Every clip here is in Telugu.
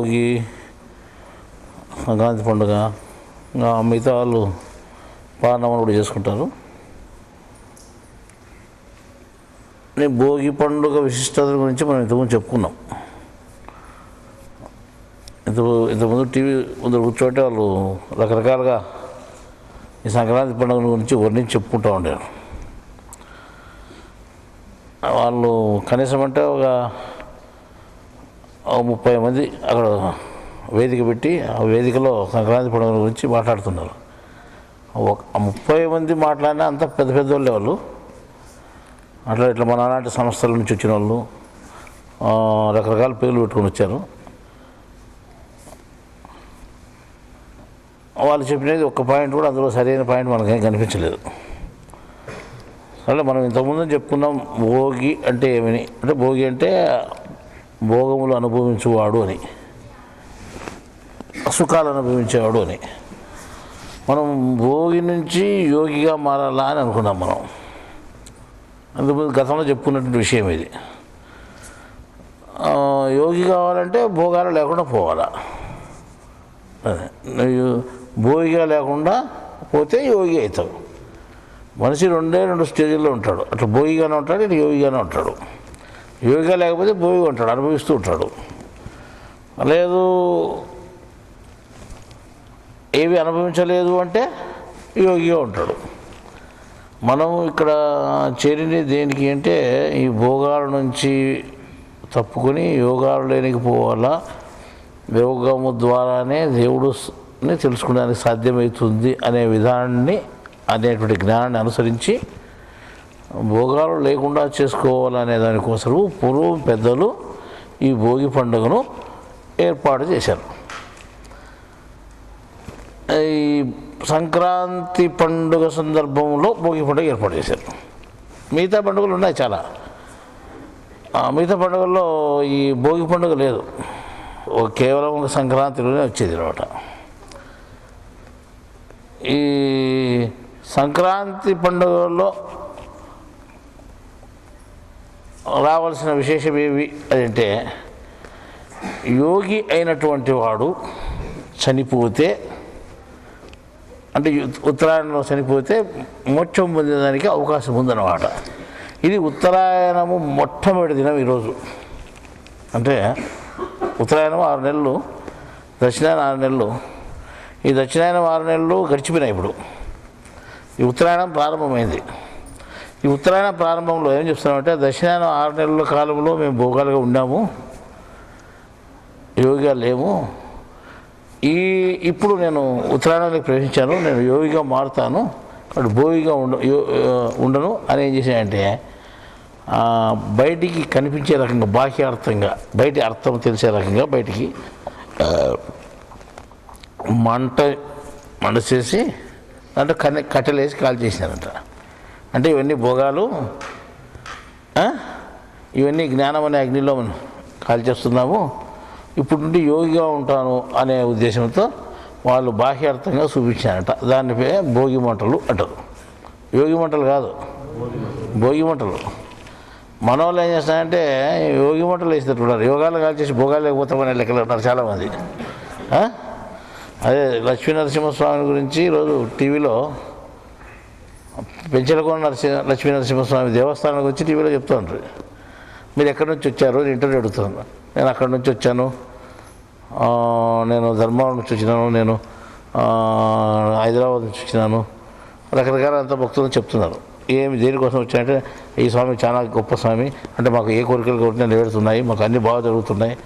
భోగి, సంక్రాంతి పండుగ, మిగతా వాళ్ళు పారణమని కూడా చేసుకుంటారు. నేను భోగి పండుగ విశిష్టత గురించి మనం ఇంతకుముందు చెప్పుకున్నాం. ఇంతకుముందు టీవీ ముందు కూర్చోటే వాళ్ళు రకరకాలుగా ఈ సంక్రాంతి పండుగ గురించి వర్ణించి చెప్పుకుంటూ ఉండేవారు. వాళ్ళు కనీసం అంటే ఒక 30 మంది అక్కడ వేదిక పెట్టి ఆ వేదికలో సంక్రాంతి పండుగ గురించి మాట్లాడుతున్నారు. 30 మంది మాట్లాడినా అంత పెద్ద పెద్ద వాళ్ళే వాళ్ళు. అట్లా ఇట్లా మన అలాంటి సంస్థల నుంచి వచ్చిన వాళ్ళు రకరకాల పేర్లు పెట్టుకొని వచ్చారు. వాళ్ళు చెప్పినది ఒక్క పాయింట్ కూడా అందులో సరైన పాయింట్ మనకేం కనిపించలేదు. సరే, మనం ఇంతకుముందు చెప్పుకున్నాం భోగి అంటే ఏమని. అంటే భోగి అంటే భోగములు అనుభవించేవాడు అని, సుఖాలు అనుభవించేవాడు అని. మనం భోగి నుంచి యోగిగా మారాలా అని అనుకున్నాం మనం. అందుకు గతంలో చెప్పుకున్నటువంటి విషయం ఇది. యోగి కావాలంటే భోగాలు లేకుండా పోవాలా. అదే భోగిగా లేకుండా పోతే యోగి అవుతావు. మనిషి 2 స్టేజ్ల్లో ఉంటాడు. అట్లా భోగిగానే ఉంటాడు, ఇటు యోగిగానే ఉంటాడు. యోగిగా లేకపోతే భోగిగా ఉంటాడు, అనుభవిస్తూ ఉంటాడు. లేదు ఏవి అనుభవించలేదు అంటే యోగిగా ఉంటాడు. మనం ఇక్కడ చేరినది దేనికి అంటే ఈ భోగాల నుంచి తప్పుకొని యోగాలు లేనికి పోవాలా. యోగము ద్వారానే దేవుడుని తెలుసుకోవడానికి సాధ్యమవుతుంది అనే విధానాన్ని, అనేటువంటి జ్ఞానాన్ని అనుసరించి భోగాలు లేకుండా చేసుకోవాలనే దానికోసం పూర్వం పెద్దలు ఈ భోగి పండుగను ఏర్పాటు చేశారు. ఈ సంక్రాంతి పండుగ సందర్భంలో భోగి పండుగ ఏర్పాటు చేశారు. మిగతా పండుగలు ఉన్నాయి చాలా. మిగతా పండుగల్లో ఈ భోగి పండుగ లేదు, కేవలం సంక్రాంతిలోనే వచ్చేది అనమాట. ఈ సంక్రాంతి పండుగల్లో రావాల్సిన విశేషం ఏవి అంటే, యోగి అయినటువంటి వాడు చనిపోతే, అంటే ఉత్తరాయణంలో చనిపోతే మోక్షం పొందేదానికి అవకాశం ఉందన్నమాట. ఇది ఉత్తరాయణము మొట్టమొదటి దినం ఈరోజు. అంటే ఉత్తరాయణం 6 నెలలు, దక్షిణాయనం 6 నెలలు. ఈ దక్షిణాయనం 6 నెలలు గడిచిపోయినాయి. ఇప్పుడు ఈ ఉత్తరాయణం ప్రారంభమైంది. ఈ ఉత్తరాయణం ప్రారంభంలో ఏం చెప్తున్నామంటే, దక్షిణాయనం 6 నెలల కాలంలో మేము భోగాలుగా ఉన్నాము, యోగిగా లేము. ఇప్పుడు నేను ఉత్తరాయణానికి ప్రవేశించాను, నేను యోగిగా మారుతాను, అక్కడ భోగిగా ఉండను అని ఏం చేశానంటే, బయటికి కనిపించే రకంగా, బాహ్యార్థంగా, బయటి అర్థం తెలిసే రకంగా బయటికి మంట చేసి దాంట్లో కట్టెలేసి కాల్ చేసినారంట. అంటే ఇవన్నీ భోగాలు, ఇవన్నీ జ్ఞానం అనే అగ్నిలో మనం కాల్ చేస్తున్నాము, ఇప్పుడు నుండి యోగిగా ఉంటాను అనే ఉద్దేశంతో వాళ్ళు బాహ్యార్థంగా చూపించారట. దానిపై భోగి మంటలు అంటారు. యోగి మంటలు కాదు, భోగి మంటలు. మన వాళ్ళు ఏం చేస్తారంటే యోగి మంటలు వేస్తున్నారు, యోగాలు కాల్చేసి భోగాలు లేకపోతామనే లెక్కలు ఉన్నారు చాలామంది. అదే లక్ష్మీనరసింహస్వామి గురించి ఈరోజు టీవీలో పెంచలకోన లక్ష్మీనరసింహస్వామి దేవస్థానం గురించి టీవీలో చెప్తూ ఉంటారు. మీరు ఎక్కడి నుంచి వచ్చారు ఇంటర్వ్యూ అడుగుతున్నాను. నేను అక్కడి నుంచి వచ్చాను, నేను ధర్మవరం నుంచి వచ్చినాను, నేను హైదరాబాద్ నుంచి వచ్చినాను, రకరకాల అంత భక్తులు చెప్తున్నారు. దేనికోసం వచ్చాయంటే, ఈ స్వామి చాలా గొప్ప స్వామి, అంటే మాకు ఏ కోరికలు కోరికలు నెరవేరుతున్నాయి, మాకు అన్నీ బాగా జరుగుతున్నాయి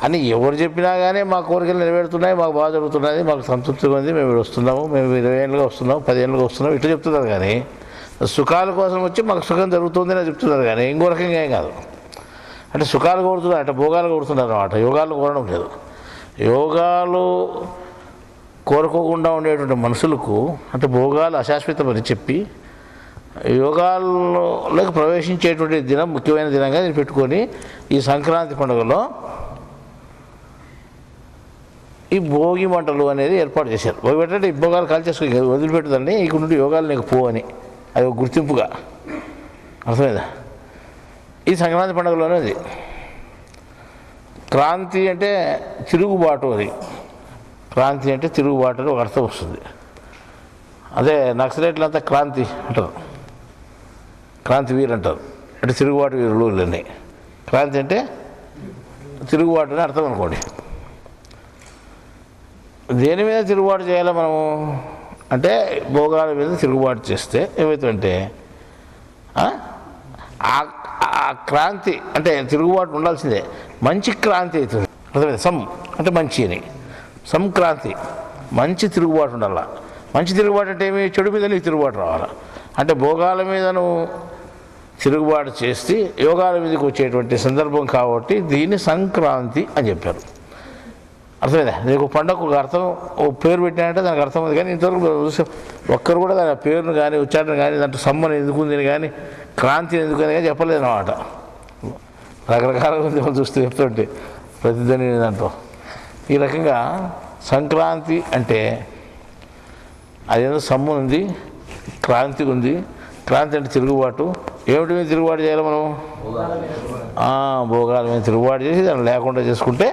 అని ఎవరు చెప్పినా కానీ మా కోరికలు నెరవేరుతున్నాయి, మాకు బాగా జరుగుతున్నాయి, మాకు సంతృప్తిగా ఉంది, మేము వస్తున్నాము, మేము 20 ఏళ్ళుగా వస్తున్నాము, 10 ఏళ్ళుగా వస్తున్నాము, ఇట్లా చెప్తున్నారు. కానీ సుఖాల కోసం వచ్చి మాకు సుఖం జరుగుతుంది అని చెప్తున్నారు. కానీ ఇంకో రకంగా ఏం కాదు. అంటే సుఖాలు కోరుతున్నారు, అంటే భోగాలు కోరుతున్నారు అన్నమాట. యోగాలు కోరడం లేదు. యోగాలు కోరుకోకుండా ఉండేటువంటి మనుషులకు, అంటే భోగాలు అశాశ్వతమని చెప్పి యోగాల్లోకి ప్రవేశించేటువంటి దినం ముఖ్యమైన దినంగా నేను పెట్టుకొని ఈ సంక్రాంతి పండుగలో ఈ భోగి మంటలు అనేది ఏర్పాటు చేశారు. భోగి పెట్టంటే ఈ భోగాలు కాల్ చేసుకుని వదిలిపెట్టుదండి, ఇక్కడ నుండి యోగాలు నీకు పో అని, అది ఒక గుర్తింపుగా. అర్థమైందా? ఈ సంక్రాంతి పండుగలోనే ఉంది. క్రాంతి అంటే తిరుగుబాటు అని, క్రాంతి అంటే తిరుగుబాటు అని ఒక అర్థం వస్తుంది. అదే నక్సలైట్లంతా క్రాంతి అంటారు, క్రాంతి వీరు అంటారు, అంటే తిరుగుబాటు వీరులు వీళ్ళని. క్రాంతి అంటే తిరుగుబాటు అని అర్థం అనుకోండి. దేని మీద తిరుగుబాటు చేయాలి మనము అంటే భోగాల మీద తిరుగుబాటు చేస్తే ఏమవుతుందంటే ఆ క్రాంతి అంటే తిరుగుబాటు ఉండాల్సిందే, మంచి క్రాంతి అవుతుంది. అర్థమైంది? సమ్ అంటే మంచి అని, సంక్రాంతి మంచి తిరుగుబాటు ఉండాల. మంచి తిరుగుబాటు అంటే ఏమి? చెడు మీద నీకు తిరుగుబాటు రావాలా. అంటే భోగాల మీదను తిరుగుబాటు చేసి యోగాల మీదకి వచ్చేటువంటి సందర్భం కాబట్టి దీన్ని సంక్రాంతి అని చెప్పారు. అర్థమైందా? నీకు పండగ ఒక అర్థం, ఓ పేరు పెట్టినంటే దానికి అర్థం ఉంది. కానీ ఇంతవరకు ఒక్కరు కూడా దాని పేరును కానీ ఉచ్చారణ కానీ దాంట్లో సమ్మని ఎందుకుందని కానీ క్రాంతి ఎందుకని కానీ చెప్పలేదు అన్నమాట. రకరకాలుగా ఉంది మనం చూస్తే చెప్తుంటే ప్రతిధ్వని దాంట్లో. ఈ రకంగా సంక్రాంతి అంటే అదేదో సమ్ము ఉంది, క్రాంతి ఉంది. క్రాంతి అంటే తిరుగుబాటు. ఏమిటి మీద తిరుగుబాటు చేయాలి మనం? భోగాల మీద తిరుగుబాటు చేసి దాన్ని లేకుండా చేసుకుంటే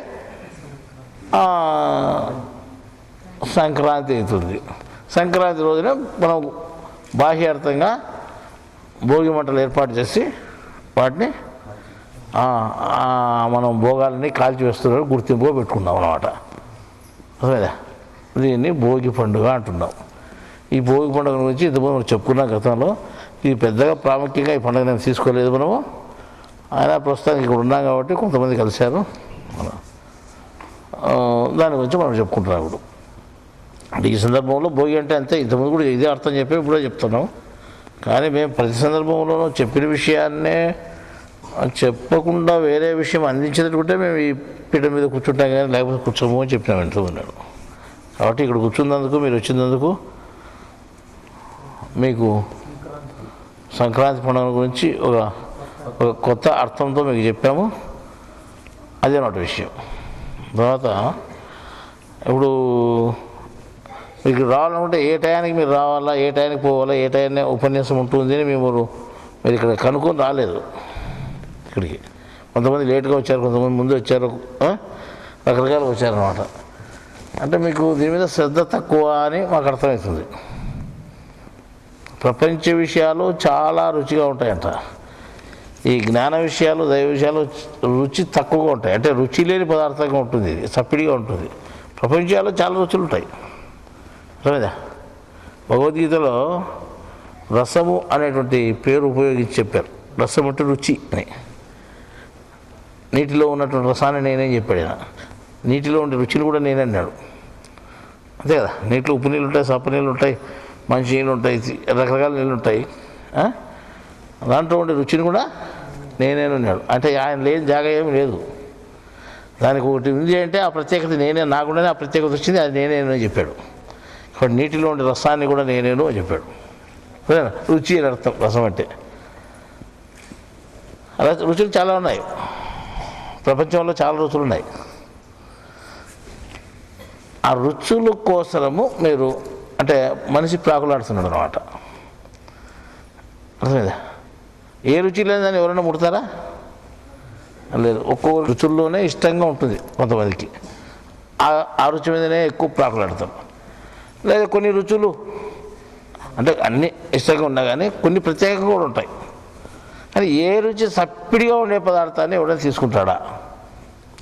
సంక్రాంతి అవుతుంది. సంక్రాంతి రోజున మనం బాహ్యార్థంగా భోగి మంటలు ఏర్పాటు చేసి వాటిని మనం భోగాలని కాల్చివేస్తున్నారు గుర్తింపుగా పెట్టుకున్నాం అన్నమాట. అదేదా దీన్ని భోగి పండుగ అంటున్నాం. ఈ భోగి పండుగ గురించి ఇంతకుముందు మనం చెప్పుకున్నాం గతంలో. ఇది పెద్దగా ప్రాముఖ్యంగా ఈ పండుగ నేను తీసుకోలేదు మనము. ఆయన ప్రస్తుతానికి ఇక్కడ ఉన్నాం కాబట్టి కొంతమంది కలిశారు, దాని గురించి మనం చెప్పుకుంటున్నాం ఇప్పుడు. అంటే ఈ సందర్భంలో భోగి అంటే అంతే, ఇంతకుముందు కూడా ఇదే అర్థం చెప్పి ఇప్పుడే చెప్తున్నాం. కానీ మేము ప్రతి సందర్భంలోనూ చెప్పిన విషయాన్నే చెప్పకుండా వేరే విషయం అందించేటట్టుకుంటే మేము ఈ పీఠ మీద కూర్చుంటాం కానీ లేకపోతే కూర్చోము అని చెప్పినాం వింటూ ఉన్నాడు. కాబట్టి ఇక్కడ కూర్చున్నందుకు, మీరు వచ్చినందుకు మీకు సంక్రాంతి పండుగ గురించి ఒక కొత్త అర్థంతో మీకు చెప్పాము. అదే నాటి విషయం. తర్వాత ఇప్పుడు మీకు రావాలనుకుంటే ఏ టయానికి మీరు రావాలా, ఏ టయానికి పోవాలా, ఏ టయాన్ని ఉపన్యాసం ఉంటుంది అని మీరు ఇక్కడ కనుక్కొని రాలేదు ఇక్కడికి. కొంతమంది లేట్గా వచ్చారు, కొంతమంది ముందు వచ్చారు, రకరకాలుగా వచ్చారన్నమాట. అంటే మీకు దీని మీద శ్రద్ధ తక్కువ అని మాకు అర్థమవుతుంది. ప్రపంచ విషయాలు చాలా రుచిగా ఉంటాయంట. ఈ జ్ఞాన విషయాలు, దైవ విషయాలు రుచి తక్కువగా ఉంటాయి. అంటే రుచి లేని పదార్థంగా ఉంటుంది, ఇది చప్పిడిగా ఉంటుంది. ప్రపంచాల్లో చాలా రుచులు ఉంటాయి. అర్థమైందా? భగవద్గీతలో రసము అనేటువంటి పేరు ఉపయోగించి చెప్పారు. రసం అంటే రుచి అని. నీటిలో ఉన్నటువంటి రసాన్ని నేనేం చెప్పాడు ఆయన. నీటిలో ఉండే రుచిని కూడా నేనే అన్నాడు. అంతే కదా? నీటిలో ఉప్పు నీళ్ళు ఉంటాయి, సప్పు నీళ్ళు ఉంటాయి, మంచి నీళ్ళు ఉంటాయి, రకరకాల నీళ్ళు ఉంటాయి. దాంట్లో ఉండే రుచిని కూడా నేనేనన్నాడు. అంటే ఆయన లేని జాగా ఏమి లేదు. దానికి ఒకటి ఉంది అంటే ఆ ప్రత్యేకత నేనే, నాకుండానే ఆ ప్రత్యేకత వచ్చింది, అది నేనేనని చెప్పాడు. ఇప్పుడు నీటిలో ఉండే రసాన్ని కూడా నేనేను అని చెప్పాడు. రుచి అని అర్థం రసం అంటే. అలా రుచులు చాలా ఉన్నాయి ప్రపంచంలో, చాలా రుచులు ఉన్నాయి. ఆ రుచుల కోసము మీరు అంటే మనిషి ప్రాకులాడుతున్నాడు అన్నమాట. అర్థమైందా? ఏ రుచి లేదని ఎవరైనా ముడతారా? లేదు. ఒక్కొక్క రుచుల్లోనే ఇష్టంగా ఉంటుంది కొంతమందికి, ఆ రుచి మీదనే ఎక్కువ ప్రాకులాడతాం. లేదా కొన్ని రుచులు అంటే అన్నీ ఇష్టంగా ఉన్నా కానీ కొన్ని ప్రత్యేకంగా కూడా ఉంటాయి. కానీ ఏ రుచి సప్పిడిగా ఉండే పదార్థాన్ని ఎవరైనా తీసుకుంటాడా?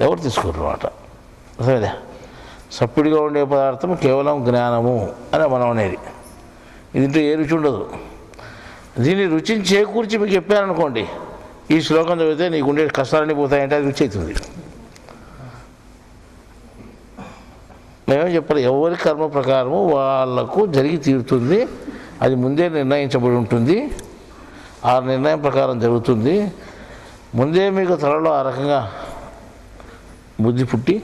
ఎవరు తీసుకోరు అన్నమాట. అర్థమైందా? సప్పిడిగా ఉండే పదార్థం కేవలం జ్ఞానము అని మనం అనేది. దీంట్లో ఏ రుచి ఉండదు. దీన్ని రుచిని చేకూర్చి మీకు చెప్పారనుకోండి, ఈ శ్లోకం చదివితే నీకు ఉండే కష్టాలన్నీ పోతాయంటే అది రుచి అవుతుంది. మేమేం చెప్పాలి? ఎవరి కర్మ ప్రకారము వాళ్లకు జరిగి తీరుతుంది. అది ముందే నిర్ణయించబడి ఉంటుంది. ఆ నిర్ణయం ప్రకారం జరుగుతుంది. ముందే మీకు త్వరలో ఆ రకంగా బుద్ధి పుట్టి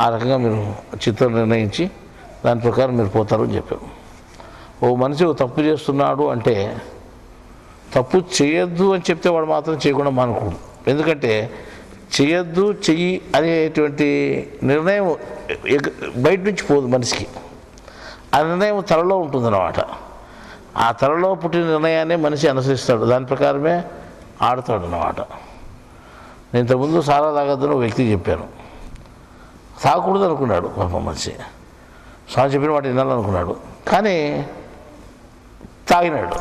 ఆ రకంగా మీరు చిత్తం నిర్ణయించి దాని ప్రకారం మీరు పోతారు అని చెప్పాము. ఓ మనిషి తప్పు చేస్తున్నాడు అంటే తప్పు చేయొద్దు అని చెప్తే వాడు మాత్రం చేయకుండా మానుకోడు. ఎందుకంటే చేయొద్దు, చెయ్యి అనేటువంటి నిర్ణయం బయట నుంచి పోదు మనిషికి. ఆ నిర్ణయం తలలో ఉంటుందన్నమాట. ఆ తలలో పుట్టిన నిర్ణయాన్ని మనిషి అనుసరిస్తాడు, దాని ప్రకారమే ఆడతాడు అన్నమాట. నేను ఇంతకుముందు సారా తాగొద్దని ఒక వ్యక్తికి చెప్పాను. తాగకూడదు అనుకున్నాడు పాపం మనిషి. స్వామి చెప్పిన వాటి వినాలనుకున్నాడు, కానీ తాగినాడు.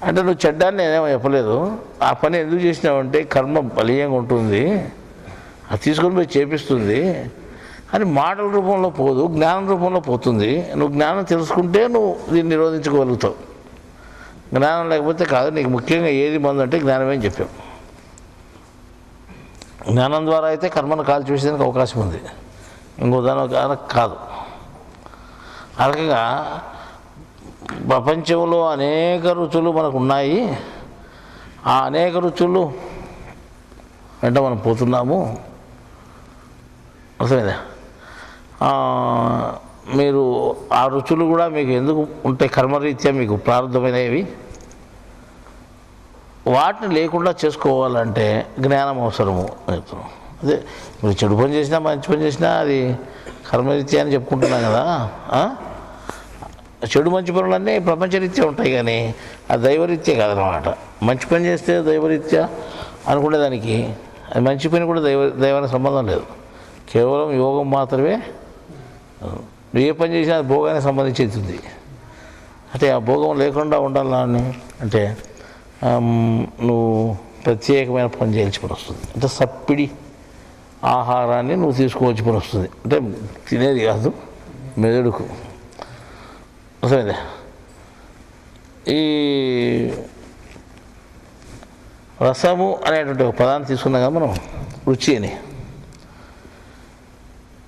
అంటే నువ్వు చెడ్డాన్ని నేనేమో చెప్పలేదు, ఆ పని ఎందుకు చేసినావంటే కర్మ బలీయంగా ఉంటుంది, అది తీసుకొని పోయి చేపిస్తుంది అని మాటల రూపంలో పోదు, జ్ఞానం రూపంలో పోతుంది. నువ్వు జ్ఞానం తెలుసుకుంటే నువ్వు దీన్ని నిరోధించుకోగలుగుతావు. జ్ఞానం లేకపోతే కాదు. నీకు ముఖ్యంగా ఏది మందు అంటే జ్ఞానమే అని చెప్పాం. జ్ఞానం ద్వారా అయితే కర్మను కాల్చివేసేందుకు అవకాశం ఉంది, ఇంకో దాని కాదు. ఆ రకంగా ప్రపంచంలో అనేక రుచులు మనకు ఉన్నాయి. ఆ అనేక రుచులు వెంట మనం పోతున్నాము. అర్థమైందా? మీరు ఆ రుచులు కూడా మీకు ఎందుకు ఉంటాయి? కర్మరీత్యా మీకు ప్రారంభమైనవి. వాటిని లేకుండా చేసుకోవాలంటే జ్ఞానం అవసరము చెప్తున్నాం. అదే మీరు చెడు పని చేసినా మంచి పని చేసినా అది కర్మరీత్యా అని చెప్పుకుంటున్నాం కదా. చెడు మంచి పనులన్నీ ప్రపంచరీత్యా ఉంటాయి, కానీ అది దైవరీత్యా కాదనమాట. మంచి పని చేస్తే దైవరీత్యా అనుకునేదానికి అది మంచి పని కూడా దైవానికి సంబంధం లేదు, కేవలం యోగం మాత్రమే. ఏ పని చేసినా అది భోగానికి సంబంధించింది. అంటే ఆ భోగం లేకుండా ఉండాలని అంటే నువ్వు ప్రత్యేకమైన పని చేయాల్సి పని వస్తుంది. అంటే సప్పిడి ఆహారాన్ని నువ్వు తీసుకోవాల్సి పని వస్తుంది. అంటే తినేది కాదు, మెదడుకు. అర్థమైందా? ఈ రసము అనేటువంటి ఒక పదాన్ని తీసుకున్నాం కదా మనం, రుచి అని.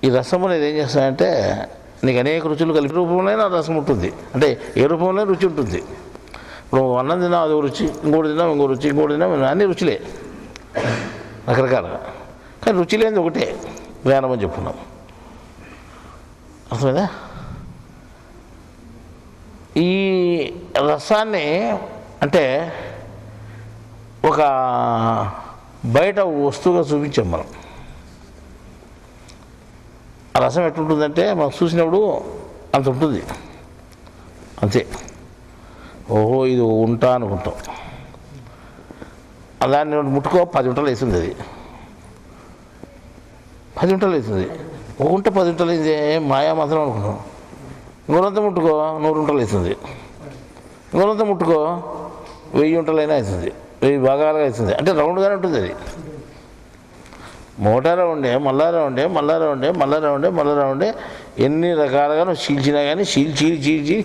ఈ రసం అనేది ఏం చేస్తానంటే నీకు అనేక రుచులు కలిపి రూపంలోనే ఆ రసం ఉంటుంది. అంటే ఏ రూపంలో రుచి ఉంటుంది. ఇప్పుడు అన్నం తిన్నావు అది రుచి, ఇంకోటి తిన్నావు ఇంకో రుచి, ఇంకోటి తిన్నావు, అన్ని రుచులే రకరకాలుగా. కానీ రుచి లేనిది ఒకటే జ్ఞానం అని చెప్పుకున్నాం. అర్థమైందా? ఈ రసాన్ని అంటే ఒక బయట వస్తువుగా చూపించాం మనం. ఆ రసం ఎట్లుంటుందంటే మనం చూసినప్పుడు అంత ఉంటుంది, అంతే. ఓహో ఇది ఉంటా అనుకుంటాం. దాన్ని ముట్టుకో 10 ఉంటలు వేస్తుంది, అది 10 ఉంటలు వేస్తుంది. ఒక ఉంట 10 ఉంటలు వేసింది, మాయా మాత్రం అనుకుంటాం. ఇంకోరంతా ముట్టుకో 100 ఉంటలు వేస్తుంది. ఇంకోరంతా ముట్టుకో 1000 ఉంటలైనా అవుతుంది, 1000 భాగాలుగా అవుతుంది. అంటే రౌండ్గానే ఉంటుంది అది. మోటారా ఉండే మల్లారా ఉండే మల్లారా ఉండే మల్లారా ఉండే మల్లారా ఉండే ఎన్ని రకాలుగా నువ్వు చీల్చినా కానీ చీల్చి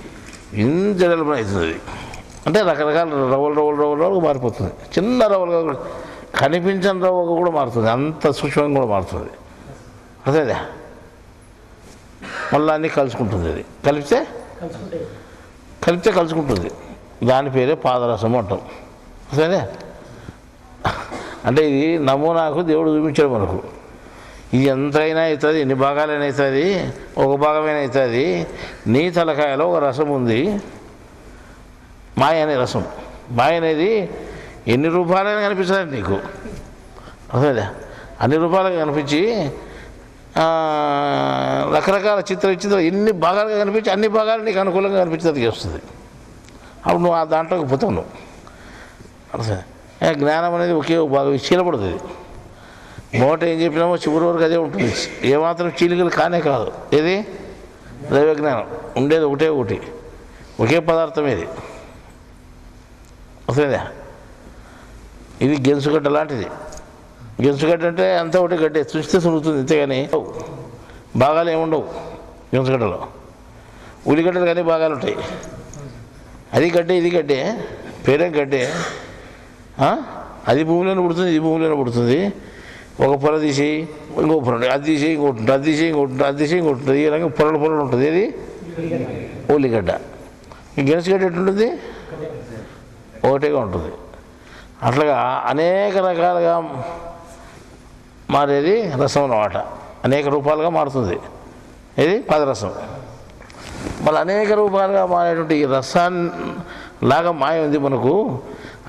ఇంత డెవలప్ అవుతుంది అది. అంటే రకరకాల రవ్వలు మారిపోతుంది. చిన్న రవ్వలుగా కనిపించని రవ్వగా కూడా మారుతుంది, అంత సూక్ష్మంగా కూడా మారుతుంది. అదేదా మళ్ళీ అన్నీ కలుసుకుంటుంది. అది కలిపితే కలుసుకుంటుంది. దాని పేరే పాదరసం అంటాం. అదేనే అంటే ఇది నమూనాకు దేవుడు చూపించాడు మనకు. ఇది ఎంతైనా అవుతుంది, ఎన్ని భాగాలైనా అవుతుంది, ఒక భాగమైనా అవుతుంది. నీ తలకాయలో ఒక రసం ఉంది, మాయ అనే రసం. మాయ అనేది ఎన్ని రూపాయలైనా కనిపిస్తుంది నీకు. అదేదా అన్ని రూపాయలుగా కనిపించి రకరకాల చిత్రం ఎన్ని భాగాలుగా కనిపించి అన్ని భాగాలు నీకు అనుకూలంగా కనిపించేది వస్తుంది. అప్పుడు నువ్వు ఆ దాంట్లోకి పోతావు. నువ్వు అర్థం జ్ఞానం అనేది ఒకే బాగా చీలపడుతుంది. మోట ఏం చెప్పినామో చివరి వరకు అదే ఉంటుంది. ఏమాత్రం చీలికలు కానే కాదు. ఏది దైవ జ్ఞానం ఉండేది ఒకటి, ఒకే పదార్థం ఇది. అర్థమైందా? ఇది గెంసుగడ్డ లాంటిది. గెంసుగడ్డ అంటే అంతా ఒకటి గడ్డే, చూస్తే సులుగుతుంది అంతేగాని భాగాలు ఏముండవు గెంసుగడ్డలో. ఉల్లిగడ్డలు కానీ భాగాలు ఉంటాయి. అది గడ్డే ఇది గడ్డే, పేరే గడ్డే. అది భూమిలోనే పుడుతుంది, ఇది భూమిలోనే పుడుతుంది. ఒక పొర తీసి ఇంకో పొర ఉంటుంది, అది తీసి ఇంకోటి ఉంటుంది, అది తీసి ఇంకోటి ఉంటుంది, అది తీసి ఇంకోటి ఉంటుంది. ఈ రకంగా పొరలు ఉంటుంది. ఏది ఉల్లిగడ్డ. గెంసుగడ్డ ఎట్లుంటుంది? ఒకటేగా ఉంటుంది. అట్లాగా అనేక రకాలుగా మారేది రసం అన్నమాట. అనేక రూపాలుగా మారుతుంది. ఇది పాదరసం. మళ్ళీ అనేక రూపాలుగా మారేటువంటి ఈ రసాలాగా మాయ ఉంది మనకు.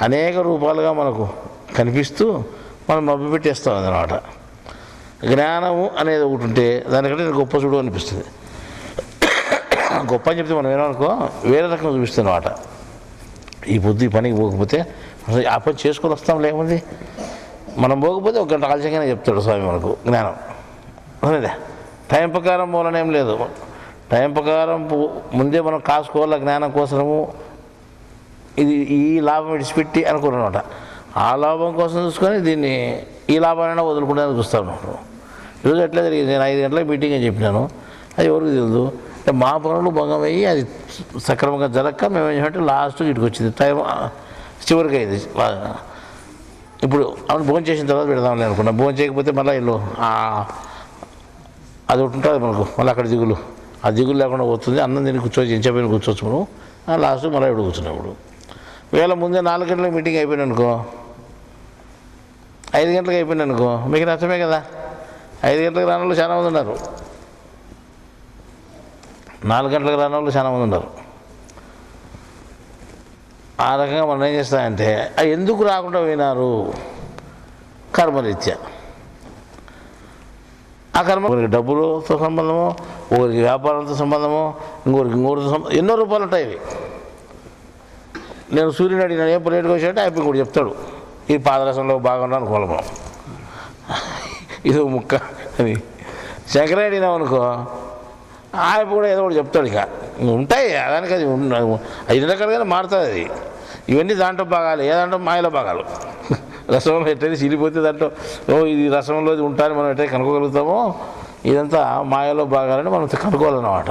అనేక రూపాలుగా మనకు కనిపిస్తూ మనం మభ్యపెట్టేస్తాం అన్నమాట. జ్ఞానము అనేది ఒకటి ఉంటే దానికంటే గొప్ప చూడు అనిపిస్తుంది. గొప్ప అని చెప్తే మనం ఏమనుకో వేరే రకంగా చూపిస్తుంది అన్నమాట. ఈ పొద్దు ఈ పనికి పోకపోతే అసలు ఆ పని చేసుకొని వస్తాం, లేకపోతే మనం పోకపోతే ఒక గంట ఆలస్యంగానే చెప్తాడు స్వామి మనకు జ్ఞానం. అవునండి, టైం ప్రకారం పోలనేం లేదు. టైం ప్రకారం ముందే మనం కాసుకోవాల జ్ఞానం కోసము. ఇది ఈ లాభం విడిచిపెట్టి అనుకున్నమాట. ఆ లాభం కోసం చూసుకొని దీన్ని ఈ లాభాలైనా వదులుకుంటానని చూస్తాను. ఈరోజు ఎట్లా జరిగింది, నేను 5 గంటలకు మీటింగ్ అని చెప్పినాను. అది ఎవరికి తెలియదు. అంటే మా పనులు భంగం అయ్యి అది సక్రమంగా జరగక మేము ఏం చేయాలంటే లాస్ట్కి ఇటుకు వచ్చింది, టైం చివరికి అయింది. ఇప్పుడు అవును భోజనం చేసిన తర్వాత పెడదామని అనుకున్నా. భోజనం చేయకపోతే మళ్ళీ ఇల్లు అది ఒకటి ఉంటుంది మనకు, మళ్ళీ అక్కడ దిగులు, ఆ దిగులు లేకుండా పోతుంది. అన్నం తిని కూర్చోవచ్చు, ఎంచపోయిన కూర్చోవచ్చు మనం. లాస్ట్ మళ్ళీ ఇప్పుడు కూర్చున్నప్పుడు వేళ ముందే 4 గంటలకు మీటింగ్ అయిపోయింది అనుకో, 5 గంటలకు అయిపోయింది అనుకో, మీకు నష్టమే కదా. 5 గంటలకు రాని వాళ్ళు చాలా మంది ఉన్నారు, 4 గంటలకు రాని వాళ్ళు చాలా మంది ఉన్నారు. ఆ రకంగా మనం ఏం చేస్తామంటే ఎందుకు రాకుండా పోయినారు, కర్మరీత్యా. ఆ కర్మ ఒకరికి డబ్బులతో సంబంధము, ఒకరికి వ్యాపారంతో సంబంధము, ఇంకోటితో సంబంధం, ఎన్నో రూపాయలు ఉంటాయి ఇవి. నేను సూర్యుని అడిగిన ఏ ప్లేట్కి వచ్చాడంటే అయిపోయి కూడా చెప్తాడు, ఈ పాదరసంలో బాగున్నా అనుకోవాలి మనం, ఇది ముక్క అని. శంకరాయ అడిగినాం అనుకో, ఆయన కూడా ఏదో ఒకటి చెప్తాడు. ఇక ఉంటాయి దానికి, అది 5 రకాలుగానే మారుతుంది అది. ఇవన్నీ దాంట్లో భాగాలు, ఏ దాంట్లో మాయలో భాగాలు. రసంలో ఎట్టయితే చిరిగిపోతే దాంట్లో ఇది రసంలో ఉంటారని మనం ఎట్టయితే కనుక్కోగలుగుతామో, ఇదంతా మాయలో భాగాలని మనం కనుక్కోవాలన్నమాట.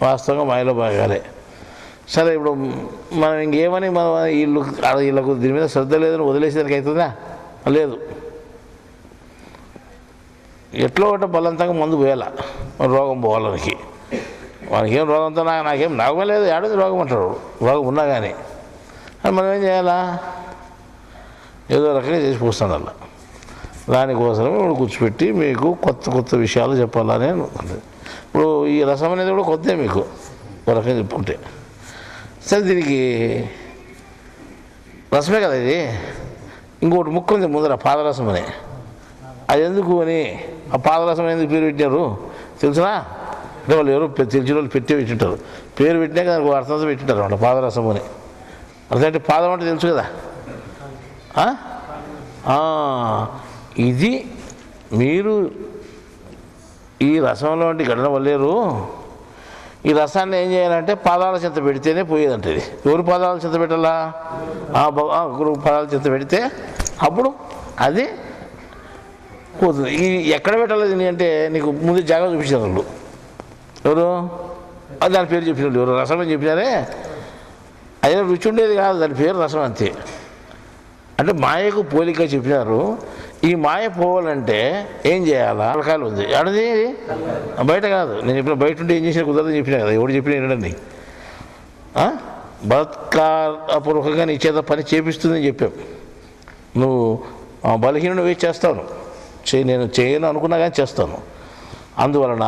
వాస్తవంగా మాయలో భాగాలే. సరే, ఇప్పుడు మనం ఇంకేమని మనం వీళ్ళకు దీని మీద శ్రద్ధ లేదని వదిలేసేదానికి అవుతుందా? లేదు. ఎట్లా ఒకటి బలవంతంగా మందు పోయాల, రోగం పోవాలనికి. మనకేం రోగంతో నాకేం నాగమే లేదు, ఏడాది రోగం అంటాడు. రోగం ఉన్నా కానీ మనం ఏం చేయాలా? ఏదో రకంగా చేసి పోస్తాను అలా. దానికోసం ఇప్పుడు కూర్చోపెట్టి మీకు కొత్త కొత్త విషయాలు చెప్పాలని అనుకుంటుంది. ఇప్పుడు ఈ రసం అనేది కూడా కొత్తే మీకు ఒక రకంగా చెప్పుకుంటే. సరే, దీనికి రసమే కదా ఇది. ఇంకోటి ముక్క ఉంది ముందర, పాదరసం అని. అది ఎందుకు అని, ఆ పాదరసం ఎందుకు పేరు పెట్టారు తెలుసునా? అంటే వాళ్ళు ఎవరు తెలిసిన వాళ్ళు పెట్టింటారు. పేరు పెట్టినాక దానికి అర్థంతో పెట్టింటారు అన్నమాట, పాదరసం అని. అర్థంటే పాదం అంటే తెలుసు కదా. ఇది మీరు ఈ రసంలో వంటి గడన వల్లేరు. ఈ రసాన్ని ఏం చేయాలంటే పాదాల చెంత పెడితేనే పోయేదంటే. ఇది ఎవరు పాదాల చెంత పెట్టాలా? గురువు పాదాల చెంత పెడితే అప్పుడు అది పోతుంది. ఈ ఎక్కడ పెట్టాలి అంటే నీకు ముందు జాగ్రత్త చూపించారు వాళ్ళు. ఎవరు? అది దాని పేరు చెప్పిన వాళ్ళు ఎవరు? రసం అని చెప్పినారే, అదే రుచి ఉండేది కాదు, దాని పేరు రసం అంతే. అంటే మాయకు పోలిక చెప్పినారు. ఈ మాయ పోవాలంటే ఏం చేయాలా? రకాలు ఉంది. అడది బయట కాదు, నేను చెప్పిన బయట ఉంటే ఏం చేసినా కుదరదని చెప్పినా కదా. ఎవడు చెప్పినా ఏంటండి, బలత్కారపూర్వకంగా నీ చేత పని చేపిస్తుందని చెప్పాం. నువ్వు బలహీనుడు వేసి చేస్తాను, నేను చేయను అనుకున్నా కానీ చేస్తాను. అందువలన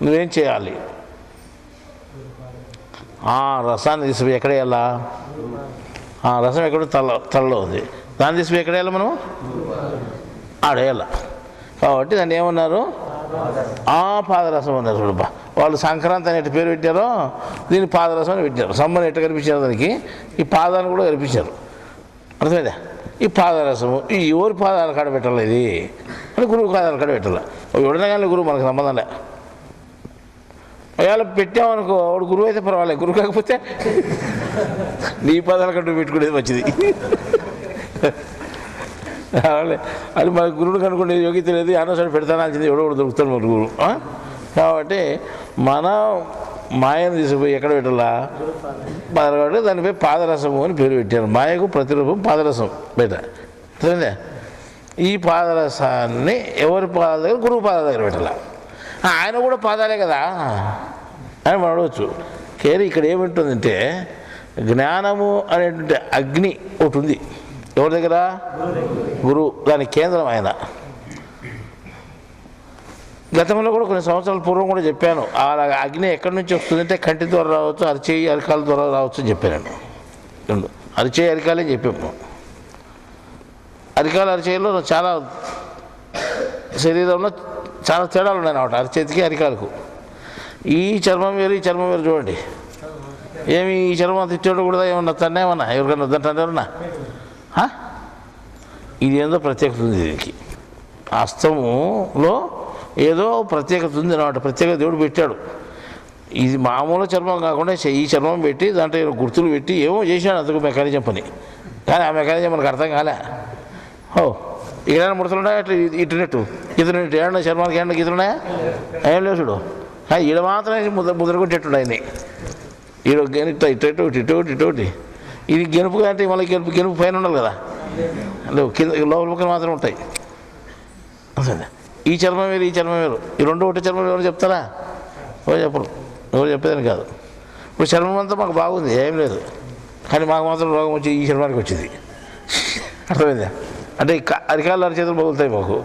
నువ్వేం చేయాలి? రసాన్ని తీసుకుపోయి ఎక్కడ వేయాలా? రసం ఎక్కడ తలలో ఉంది, దాన్ని తీసుకుపోయి ఎక్కడ వేయాలి మనం? ఆడేయాల. కాబట్టి దాన్ని ఏమన్నారు? పాదరసం అన్నారు. చూడబ్బా, వాళ్ళు సంక్రాంతి అని ఎట్టు పేరు పెట్టారో దీన్ని పాదరసం అని పెట్టారు. సమ్మని ఎట్ట కనిపించారు దానికి, ఈ పాదాలను కూడా కనిపించారు. అర్థమైందా? ఈ పాదరసము ఈ ఎవరి పాదాల కాడ పెట్టాలి, ఇది అని గురువు పాదాల కాడ పెట్టాలి. ఎవడైనా కానీ గురువు మనకు సంబంధంలే. ఒకవేళ పెట్టామనుకో, వాడు గురువు అయితే పర్వాలేదు, గురువు కాకపోతే నీ పదాల కంటూ పెట్టుకునేది మంచిది. అది మన గురువుని కనుక్కునే యోగ్యత లేదు, అనవసరం పెడతానాల్సింది, ఎవడో దొరుకుతాడు మన గురువు. కాబట్టి మన మాయను తీసుకుపోయి ఎక్కడ పెట్టాలా? కాబట్టి దానిపై పాదరసము అని పేరు పెట్టారు. మాయకు ప్రతిరూపం పాదరసం బయట. సరేనా? ఈ పాదరసాన్ని ఎవరి పాదాల దగ్గర? గురువు పాదాల దగ్గర పెట్టాల. ఆయన కూడా పాదాలే కదా అని మనం అడగచ్చు. కేరీ ఇక్కడ ఏముంటుందంటే జ్ఞానము అనేటువంటి అగ్ని ఒకటి ఉంది. ఎవరి దగ్గర? గురువు. దాని కేంద్రం ఆయన. గతంలో కూడా కొన్ని సంవత్సరాల పూర్వం కూడా చెప్పాను, ఆ అగ్ని ఎక్కడి నుంచి వస్తుందంటే కంటి ద్వారా రావచ్చు, అరిచేయి అరికాల ద్వారా రావచ్చు అని చెప్పాను. అరిచేయి అరికాలే చెప్పాము. అరికాల అరిచేయిలో చాలా శరీరంలో చాలా తేడాలు ఉన్నాయి అన్నమాట, అరిచేతికి అరికాలకు. ఈ చర్మం వేరు, ఈ చర్మం వేరు. చూడండి, ఏమి ఈ చర్మం తిట్టేవాడు కూడా ఏమన్నా తన్నేమన్నా ఎవరికన్నా వద్దంటారు ఎవరన్నా? ఇది ఏందో ప్రత్యేకత ఉంది దీనికి. హస్తములో ఏదో ప్రత్యేకత ఉంది అన్నమాట. ప్రత్యేక దేవుడు పెట్టాడు. ఇది మామూలు చర్మం కాకుండా ఈ చర్మం పెట్టి దాంట్లో గుర్తులు పెట్టి ఏమో చేశాడు అంతకు మెకానిజం పని. కానీ ఆ మెకానిజం మనకు అర్థం కాలే. ఇక్కడ ముడతలున్నాయా అట్లా ఇటునట్టు ఇతను ఏమన్నా చర్మానికి ఏమన్నా గీతలున్నాయా? ఏం లేవు చూడు. ఈడ మాత్రమే ముద్రకొట్టేట్టుండ ఆయన్ని. ఈడ ఇటోటి ఇది గెనుపు అంటే మళ్ళీ గెనుపు పైన ఉండాలి కదా, లేవు కింద లోపల పక్కన మాత్రం ఉంటాయి. అసలు ఈ చర్మం వేరు ఈ చర్మం వేరు, ఈ రెండు ఒకటి చర్మం ఎవరు చెప్తారా? ఎవరు చెప్పరు, ఎవరు చెప్పేదని కాదు. ఇప్పుడు చర్మం అంతా మాకు బాగుంది, ఏం లేదు, కానీ మాకు మాత్రం రోగం వచ్చి ఈ చర్మానికి వచ్చింది. అర్థమైందా? అంటే అరికాళ్ళు అరిచేతులు పగులుతాయి మాకు,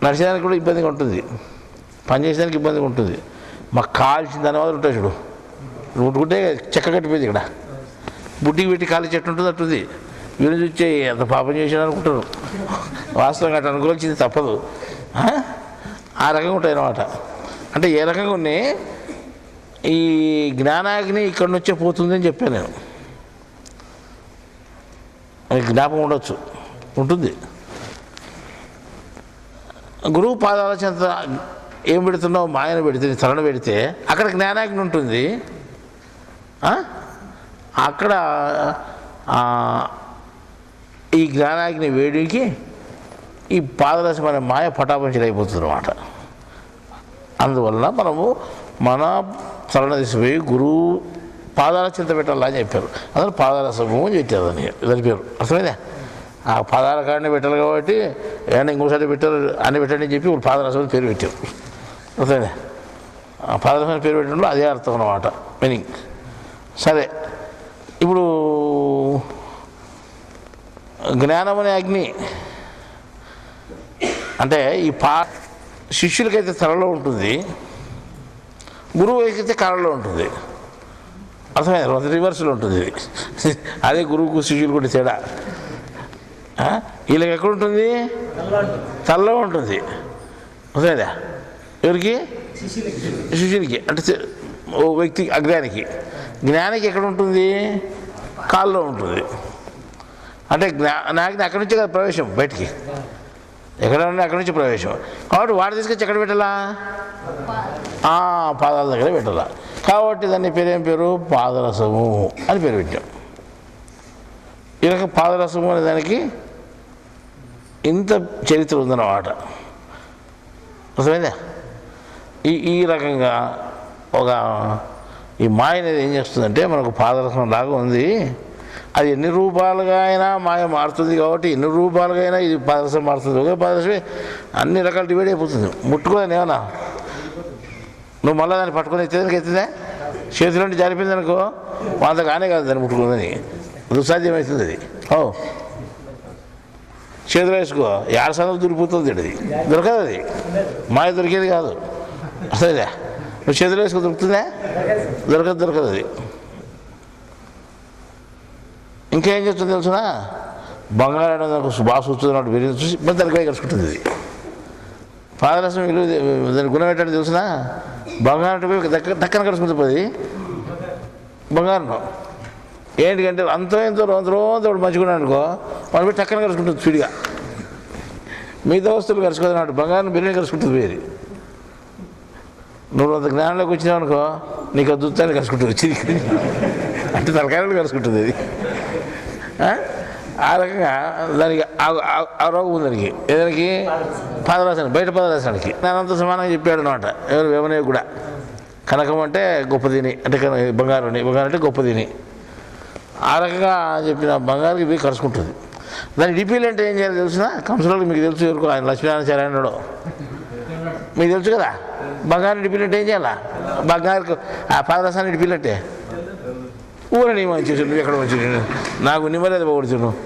నడిచేదానికి కూడా ఇబ్బందిగా ఉంటుంది, పనిచేసేదానికి ఇబ్బందిగా ఉంటుంది. మాకు కాల్చిన దాని వల్ల ఉంటాయి చూడు, ఉంటుకుంటే చెక్క కట్టిపోయింది. ఇక్కడ బుడ్డికి పెట్టి కాలి చెట్టు ఉంటుంది అట్టుంది. వీళ్ళు చూచే ఎంత పాపం చేసాడు అనుకుంటారు. వాస్తవంగా అట్లా అనుకూలించింది తప్పదు. ఆ రకంగా ఉంటాయి అన్నమాట. అంటే ఏ రకంగా ఉన్నాయి ఈ జ్ఞానాగ్ని ఇక్కడి నుంచే పోతుంది అని చెప్పాను నేను. జ్ఞాపకం ఉండొచ్చు, ఉంటుంది. గురువు పాదాల చెంత ఏం పెడుతున్నావు? మాయను పెడితే, తలను పెడితే అక్కడ జ్ఞానాగ్ని ఉంటుంది. అక్కడ ఈ జ్ఞానాగ్ని వేడికి ఈ పాదరసం అనే మాయ పటాపంచలు అయిపోతుంది అన్నమాట. అందువలన మనము మన తలన తీసిపోయి గురువు పాదాల చింత పెట్టాలని చెప్పారు. అందులో పాదరసము అని పెట్టారు దాని పేరు. అర్థమైందా? ఆ పాదాల కాడిని పెట్టాలి కాబట్టి ఏమన్నా ఇంకోసారి పెట్టారు అని పెట్టండి అని చెప్పి ఇప్పుడు పాదరసం పేరు పెట్టారు. అర్థమైందా? ఆ పాదరసం పేరు పెట్టడంలో అదే అర్థం అన్నమాట, మీనింగ్. సరే, ఇప్పుడు జ్ఞానం అనే అగ్ని అంటే ఈ శిష్యులకైతే తలలో ఉంటుంది, గురువు అయితే కళలో ఉంటుంది. అర్థమైంది? రివర్స్లో ఉంటుంది. అదే గురువుకు శిష్యులు కూడా తేడా. వీళ్ళకి ఎక్కడ ఉంటుంది? తలలో ఉంటుంది. అర్థమైందా? ఎవరికి? శిష్యునికి. అంటే ఓ వ్యక్తి అజ్ఞానికి. జ్ఞానికి ఎక్కడ ఉంటుంది? కాల్లో ఉంటుంది. అంటే జ్ఞానాగ్ని అక్కడి నుంచి కదా ప్రవేశం బయటికి, ఎక్కడ ఉంటే అక్కడి నుంచి ప్రవేశం. కాబట్టి వాడు తీసుకొచ్చి ఎక్కడ పెట్టాలా? పాదాల దగ్గర పెట్టాలా. కాబట్టి దాన్ని పేరు ఏం పేరు? పాదరసము అని పేరు పెట్టాం. ఈ రకం పాదరసము అనే దానికి ఇంత చరిత్ర ఉందన్నమాట. అర్థమైందా? ఈ రకంగా ఒక ఈ మాయ అనేది ఏం చేస్తుందంటే మనకు పాదరసం లాగా ఉంది. అది ఎన్ని రూపాలుగా అయినా మాయ మారుతుంది. కాబట్టి ఎన్ని రూపాలుగా అయినా ఇది పాదరసం మారుతుంది. ఒకే పాదరసమే అన్ని రకాలు డివైడ్ అయిపోతుంది. ముట్టుకోదని ఏమన్నా నువ్వు మళ్ళీ దాన్ని పట్టుకొని ఎత్తేదానికి ఎత్తుందా? చేతిలో నుండి జారిపోయింది అనుకో, వాళ్ళ కానే కాదు దాన్ని ముట్టుకుందని, దుస్సాధ్యమవుతుంది అది. చేతిలో వేసుకో, 6 సంవత్సరాలు దొరికిపోతుంది. అది దొరకదు, అది మాయ దొరికేది కాదు. అసలేదా? నువ్వు చేతిలో వేసుకో దొరుకుతుందా? దొరకదు అది. ఇంకేం చెప్తుంది తెలుసునా? బంగారం బాగా చూస్తున్నట్టు విరిగి చూసి మరి దానికి కలుసుకుంటుంది. అది పాదరసం విలువ దాని గుణం ఏంటంటే తెలుసునా? బంగారం పోయి దక్కన కలుసుకుంటుంది. అది బంగారం ఏంటికంటే ఎంతో రోజు మంచిగా అనుకో, వాడు పోయి టక్కన కలుసుకుంటుంది స్పీడ్గా. మిగతా వస్తువులు కలుసుకోదు అన్నట్టు బంగారం బిర్యానీ కలుసుకుంటుంది. వేరి నువ్వు అంత జ్ఞానంలోకి వచ్చినావు అనుకో, నీకు అద్భుతాన్ని కలుసుకుంటుంది వచ్చి అంటే తలకాయలు కలుసుకుంటుంది. అది ఆ రకంగా దానికి ఆ రోగం ఉంది దానికి. ఏదానికి? పాదరసానికి, బయట పాదరసానికి. నేనంతా సమానంగా చెప్పాడు అనమాట. ఎవరు? వేమనే కూడా కనకం అంటే గొప్పదిని, అంటే బంగారం అంటే గొప్పదిని. ఆ రకంగా చెప్పిన బంగారుకి పోయి కలుసుకుంటుంది. దాని డిపీలు అంటే ఏం చేయాలి తెలిసిన? కంసులకు మీకు తెలుసు, ఎవరుకో ఆయన లక్ష్మీనారాయణుడు మీకు తెలుసు కదా. బంగారం డిపీలు అంటే ఏం చేయాలా? బంగారు ఆ పాదరసాన్ని డిపీలు అంటే ఊరని మంచి నువ్వు ఎక్కడ మంచి నాకు నిమ్మలేదు పోగొడుచు. నువ్వు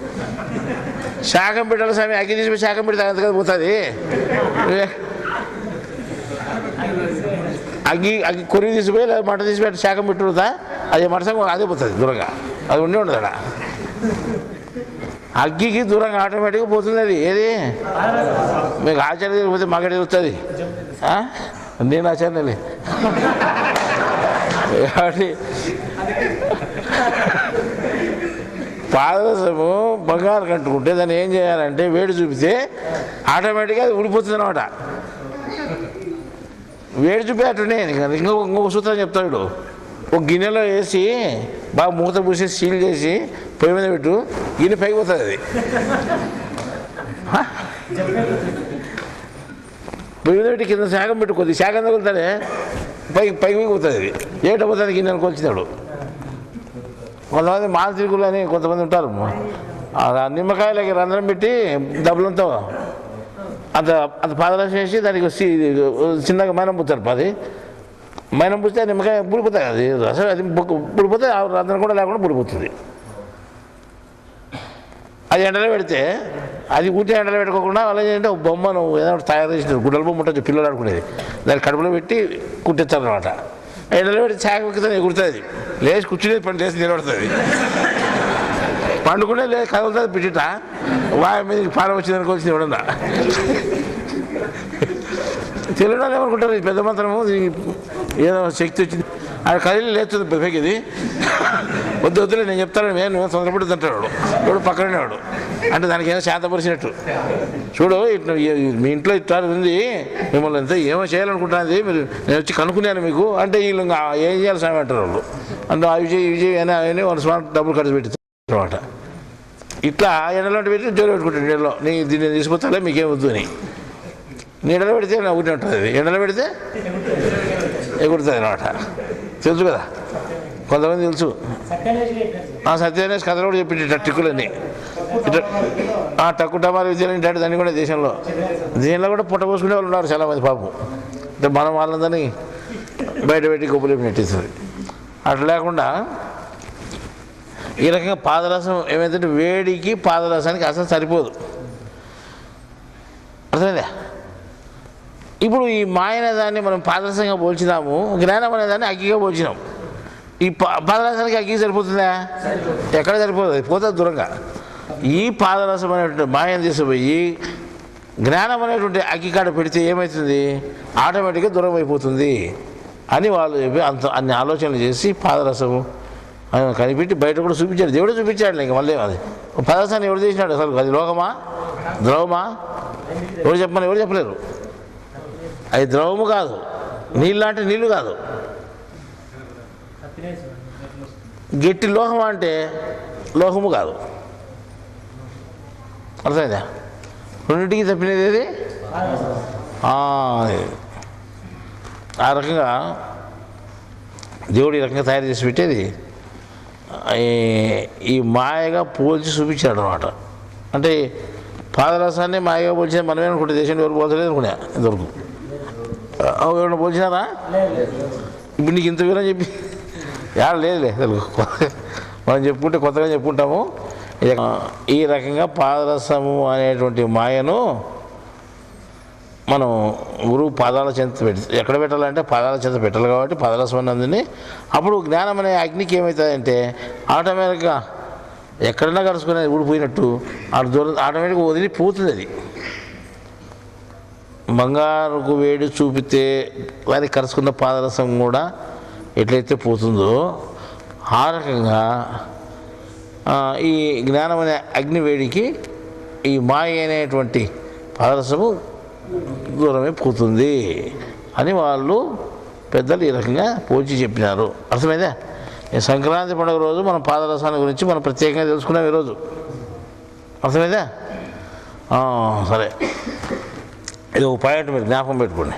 శాఖం పెట్టాలి స్వామి, అగ్గి తీసిపోయి శాఖం పెడితే అంత కదా పోతుంది. అగ్గి కొరివి తీసిపోయి లేదా మంట తీసిపోయి శాఖం పెట్టుదా, అది మటసం అదే పోతుంది దూరంగా. అది ఉండి ఉండదు అక్కడ. అగ్గికి దూరంగా ఆటోమేటిక్గా పోతుంది. అది ఏది? మీకు ఆచార్య పోతే మాకడే వస్తుంది. నేను ఆచార్యలే కాబట్టి పాదరసము బంగారు కట్టుకుంటే దాన్ని ఏం చేయాలంటే వేడి చూపితే ఆటోమేటిక్గా అది ఊడిపోతుంది అనమాట. వేడి చూపేటనే ఇంకొక సూత్రం చెప్తాడు. ఒక గిన్నెలో వేసి బాగా మూత పూసేసి సీల్ చేసి పొయ్యి మీద పెట్టు, గిన్నె పైకి పోతుంది. అది పొయ్యి మీద పెట్టి కింద శాఖం పెట్టు, కొద్ది శాఖం తగులుతానే పైకి పోతుంది. అది ఏటపోతుంది గిన్నెను కొలిచినాడు. కొంతమంది మాంత్రికులు అని కొంతమంది ఉంటారు. నిమ్మకాయలకి రంధ్రం పెట్టి డబ్బులంతా అంత అంత పాదరసం వేసి దానికి చిన్నగా మైనం పుచ్చారు. మైనం పుస్తే నిమ్మకాయ పుడిపోతాయి. అది రసం అది పుడిపోతే రంధ్రం కూడా లేకుండా పుడిపోతుంది. అది ఎండలో పెడితే అది ఊటే ఎండలో పెట్టుకోకుండా వాళ్ళు ఏంటంటే ఒక బొమ్మను ఏదైనా తయారు చేసినారు. గుడ్డల బొమ్మ ఉంటుంది పిల్లలు ఆడుకునేది, దాన్ని కడుపులో పెట్టి కుట్టించారనమాట. ఎండలో పెట్టి చాకతో ఎగురుతుంది. లేచి కూర్చునేది పని లేచి నిలబడుతుంది. పండుకునే లేదు కదులుతుంది పిట్టిట వాయి మీద పాల వచ్చిందని వచ్చింది ఎవడన్నా. తెలియని వాళ్ళు ఏమనుకుంటారు ఈ పెద్ద మంత్రము ఏదో శక్తి వచ్చింది అది కదిలి లేస్తుంది పెద్దకి. వద్దులే నేను చెప్తాను నువ్వు తొందరపడుతుంది అంటాడు వాడు పక్కనే వాడు. అంటే దానికి ఏమో శాంతపరిచినట్టు. చూడు ఇట్లా మీ ఇంట్లో ఇట్లా ఉంది, మిమ్మల్ని ఎంత ఏమో చేయాలనుకుంటున్నది మీరు, నేను వచ్చి కనుక్కున్నాను మీకు అంటే వీళ్ళు ఏం చేయాలి స్వామి అంటారు వాళ్ళు. అంటే అవి చేయి అని అవన్నీ వాళ్ళు స్వామి డబ్బులు ఖర్చు పెట్టి అనమాట. ఇట్లా ఎండలో పెట్టి జోలు పెట్టుకుంటాడు. నీళ్ళలో దీన్ని తీసుకొస్తాలే మీకేం వద్దు అని. నీడలో పెడితే ఊరినే ఉంటుంది, ఎండలో పెడితే ఎగురుతుంది అనమాట. తెలుసు కదా, కొంతమంది తెలుసు. సత్యనేష్ కథలు కూడా చెప్పింది ఇట్లా టిక్కులన్నీ ఇట్లా టక్కు టమారు విద్యలు ఇంటాడు. దాన్ని కూడా దేశంలో కూడా పుట్టపోసుకునే వాళ్ళు ఉన్నారు చాలామంది పాపం. అంటే మనం వాళ్ళందరినీ బయట పెట్టి గొప్పలు నెట్టేస్తుంది. అట్లా లేకుండా ఈ రకంగా పాదరసం ఏమైందంటే వేడికి పాదరసానికి అసలు సరిపోదు. అర్థమైందా? ఇప్పుడు ఈ మాయ అనే దాన్ని మనం పాదరసంగా పోల్చినాము, జ్ఞానం అనేదాన్ని అగ్గిగా పోల్చినాం. ఈ పాదరసానికి అగ్గి సరిపోతుందా? ఎక్కడ సరిపోతుంది, అది పోతుంది దూరంగా. ఈ పాదరసం అనేటువంటి మాయను తీసుకుపోయి జ్ఞానం అనేటువంటి అగ్గి కాడ పెడితే ఏమవుతుంది, ఆటోమేటిక్గా దూరం అయిపోతుంది అని వాళ్ళు చెప్పి అన్ని ఆలోచనలు చేసి పాదరసము ఆయన కనిపెట్టి బయట కూడా చూపించాడు. దేవుడే చూపించాడు. ఇంక మళ్ళీ అది పాదరసాన్ని ఎవరు చేసినాడు? అసలు అది లోకమా ద్రవమా? ఎవరు చెప్పలేరు. అది ద్రవము కాదు, నీళ్ళు అంటే నీళ్ళు కాదు. గట్టి లోహం అంటే లోహము కాదు. అర్థమైందా? రెండింటికి తప్పినది ఏది? ఆ రకంగా దేవుడు ఈ రకంగా తయారు చేసి పెట్టేది ఈ మాయగా పోల్చి చూపించాడు అనమాట. అంటే పాదరసాన్ని మాయగా పోల్చిన మనమే అనుకుంటే దేశంలో ఎవరు పోల్చలేదు అనుకున్నా ఇంతవరకు. ఎవరైనా పోల్చినారా? ఇప్పుడు నీకు ఇంత వివరం చెప్పి లేదులే తెలుగు మనం చెప్పుకుంటే కొత్తగా చెప్పుకుంటాము. ఈ రకంగా పాదరసము అనేటువంటి మాయను మనం గురువు పాదాల చెంత పెట్టి ఎక్కడ పెట్టాలంటే పాదాల చెంత పెట్టాలి. కాబట్టి పాదరసం అన్నది అప్పుడు జ్ఞానం అనే అగ్నికి ఏమవుతుందంటే ఆటోమేటిక్గా ఎక్కడైనా కలుసుకునేది ఊడిపోయినట్టు ఆటోమేటిక్గా వదిలిపోతుంది. అది బంగారుకు వేడి చూపితే వారికి కలుసుకున్న పాదరసం కూడా ఎట్లయితే పోతుందో ఆ రకంగా ఈ జ్ఞానం అనే అగ్ని వేడికి ఈ మాయ అనేటువంటి పాదరసము దూరమే పోతుంది అని వాళ్ళు పెద్దలు ఈ రకంగా పోల్చి చెప్పినారు. అర్థమైందా? ఈ సంక్రాంతి పండుగ రోజు మనం పాదరసాన్ని గురించి మనం ప్రత్యేకంగా తెలుసుకున్నాం ఈరోజు. అర్థమైందా? సరే, ఇది ఒక పాయింట్ మీరు జ్ఞాపకం పెట్టుకోండి.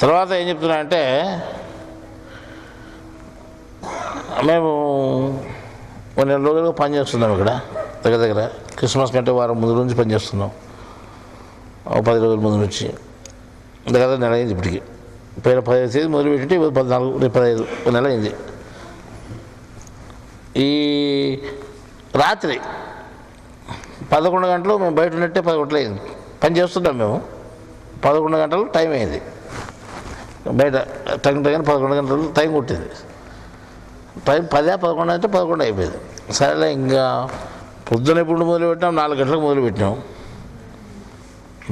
తర్వాత ఏం చెప్తున్నా అంటే మేము 1 నెల రోజులుగా పనిచేస్తున్నాం ఇక్కడ దగ్గర క్రిస్మస్ కంటే వారం ముందు నుంచి పనిచేస్తున్నాం. 10 రోజుల ముందు నుంచి దగ్గర నెల అయింది. ఇప్పటికి 15 తేదీ మొదలు పెట్టింటే 14 15 నెల అయింది. ఈ రాత్రి 11 గంటలు మేము బయట ఉన్నట్టే 10 గంటలు అయింది. పని చేస్తున్నాం మేము. 11 గంటలు టైం అయింది బయట. టైం 11 గంటలు టైం కొట్టింది. టైం 10-11 అంటే 11 అయిపోయింది. సరేలే, ఇంకా పొద్దున ఎప్పుడు మొదలుపెట్టాం? 4 గంటలకు మొదలుపెట్టాం,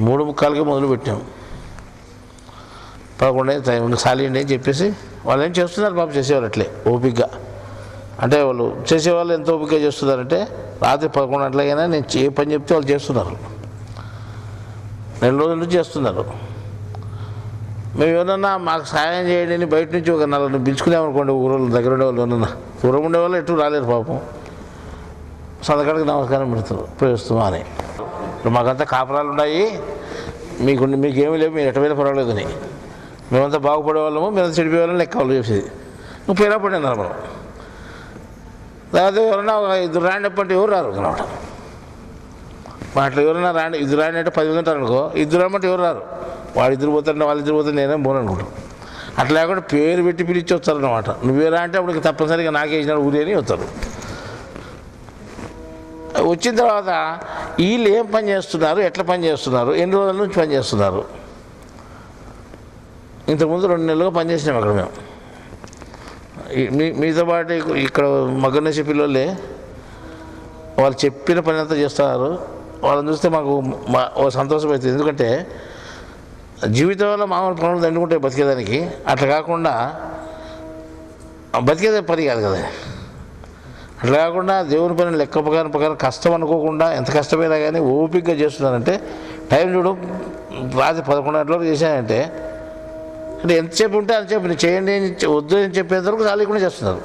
3:45కి మొదలుపెట్టాం. 11 అయింది టైం. ఇంకా సాలిండి అని చెప్పేసి వాళ్ళు ఏం చేస్తున్నారు పాపం, చేసేవారు అట్లే ఓపికగా. అంటే వాళ్ళు చేసేవాళ్ళు ఎంత ఓపిక చేస్తున్నారంటే రాత్రి 11 గంటలకైనా నేను ఏ పని చెప్తే వాళ్ళు చేస్తున్నారు. 2 రోజుల నుంచి చేస్తున్నారు. మేము ఏమన్నా మాకు సాయం చేయండి బయట నుంచి ఒక 4 పిలుచుకునేమనుకోండి, ఊళ్ళో దగ్గర ఉండేవాళ్ళు ఏమన్నా, దూరం ఉండేవాళ్ళు ఎటు రాలేరు పాపం, సంతకాడికి నమస్కారం పెడతారు పోయిస్తామా అని. ఇప్పుడు మాకంతా కాపురాలు ఉన్నాయి, మీకేమీ లేవు, మీరు ఎటవేళ పర్వాలేదు అని. మేమంతా బాగుపడే వాళ్ళము, మేమంతా చెడిపోయే వాళ్ళని లెక్క వాళ్ళు చేసేది. నువ్వు పేరా పడినారు మనం. తర్వాత ఎవరన్నా ఒక 2 రాండి అంటే ఎవరు రారు అనమాట. అట్లా ఎవరైనా రాండి 2 రాండి అంటే 10 మంది ఉంటారు అనుకో, 2 రమ్మంటే ఎవరు రారు. వాడిద్దరు పోతారు, వాళ్ళిద్దరు పోతారు, నేనే పోను అనుకుంటాను. అట్లా లేకుండా పేరు పెట్టి పిలిచి వస్తారు అనమాట. నువ్వేరా అంటే అప్పుడు తప్పనిసరిగా నాకే ఇచ్చినాడు ఊరి అని వస్తారు. వచ్చిన తర్వాత వీళ్ళు ఏం పని చేస్తున్నారు, ఎట్లా పని చేస్తున్నారు, ఎన్ని రోజుల నుంచి పని చేస్తున్నారు. ఇంతకుముందు 2 నెలలుగా పనిచేసినాం అక్కడ మేము. మీతో పాటు ఇక్కడ మగ్గనేసి పిల్లలే వాళ్ళు చెప్పిన పని అంతా చేస్తున్నారు. వాళ్ళని చూస్తే మాకు సంతోషం అవుతుంది. ఎందుకంటే జీవితంలో మామూలు పనులు దండుకుంటే బతికేదానికి, అట్లా కాకుండా బతికేదే పని కాదు కదా. అట్లా కాకుండా దేవుని పని లెక్క ప్రకారం కష్టం అనుకోకుండా ఎంత కష్టమైనా కానీ ఓపికగా చేస్తున్నారంటే, టైం చూడు రాత్రి 11 గంటల వరకు చేశానంటే, అంటే ఎంతసేపు ఉంటే అంతసేపు నేను చేయండి వద్దు అని చెప్పేంత వరకు సాలీకుండా చేస్తున్నారు.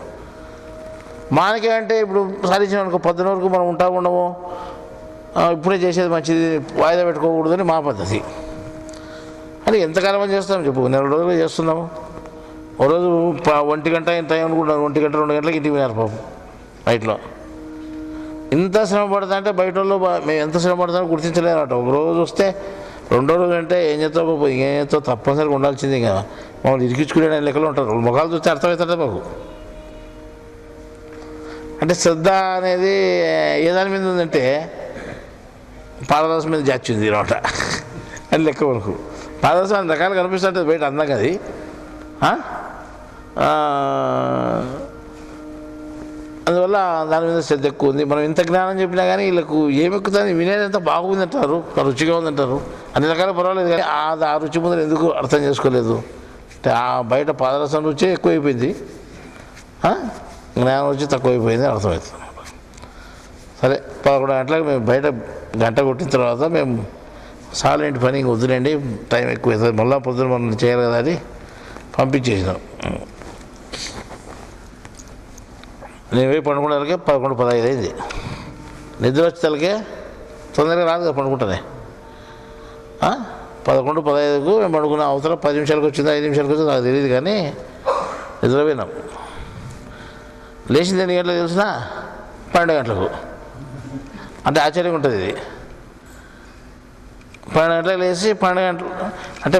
మానకే అంటే ఇప్పుడు సాధించిన అనుకో 10 వరకు మనం ఉండము, ఇప్పుడే చేసేది మంచిది, వాయిదా పెట్టుకోకూడదని మా పద్ధతి. అని ఎంతకాలం అని చేస్తాం చెప్పు, 4 రోజులు చేస్తున్నాము. ఓ రోజు 1 గంట టైం అనుకుంటున్నాను, 1 గంట 2 గంటలకు ఇంటికి పోయినారు పాపం బయటలో. ఇంత శ్రమ పడతా అంటే బయట వాళ్ళు మేము ఎంత శ్రమ పడతామో గుర్తించలేరట. ఒక రోజు వస్తే 2వ రోజు అంటే ఏం చేస్తావు తప్పనిసరిగా ఉండాల్సిందే కదా. మమ్మల్ని ఇరికించుకునే లెక్కలు ఉంటారు. ముఖాలు చూస్తే అర్థమవుతుంది మాకు. అంటే శ్రద్ధ అనేది ఏ దాని మీద ఉందంటే పాదరసం మీద జాచింది అనమాట. అది లెక్క వరకు పాదరసం అన్ని రకాలు కనిపిస్తుంటుంది బయట అందంగా. అది అందువల్ల దాని మీద శ్రద్ధ ఎక్కువ ఉంది. మనం ఇంత జ్ఞానం చెప్పినా కానీ వీళ్ళకు ఏమెక్కుతుంది, వినేదంతా బాగుందంటారు, రుచిగా ఉందంటారు, అన్ని రకాల పర్వాలేదు. కానీ ఆ రుచి ముందు ఎందుకు అర్థం చేసుకోలేదు అంటే ఆ బయట పాదరసం రుచి ఎక్కువైపోయింది, జ్ఞానం రుచి తక్కువైపోయింది అర్థమవుతుంది. సరే 11 గంటలకు మేము బయట గంట కొట్టిన తర్వాత మేము సాలేంటి పని ఇంక వద్దులేండి, టైం ఎక్కువ అవుతుంది, మళ్ళీ పొద్దున మనం చేయాలి కదా అని పంపించేసినాం. నేను పోయి పండుకునేళ్ళకే 11:15 అయింది. నిద్ర వచ్చేతలకే తొందరగా రాదు కదా పండుకుంటానే. 11:15కు మేము పండుకున్న అవతల 10 నిమిషాలకు వచ్చిందో 5 నిమిషాలకు వచ్చిందో నాకు తెలియదు, కానీ నిద్రపోయినాం. లేచింది ఎన్ని గంటలకు తెలిసినా 12 గంటలకు. అంటే ఆశ్చర్యంగా ఉంటుంది ఇది. 12 గంటలకు లేచి 12 గంటలు అంటే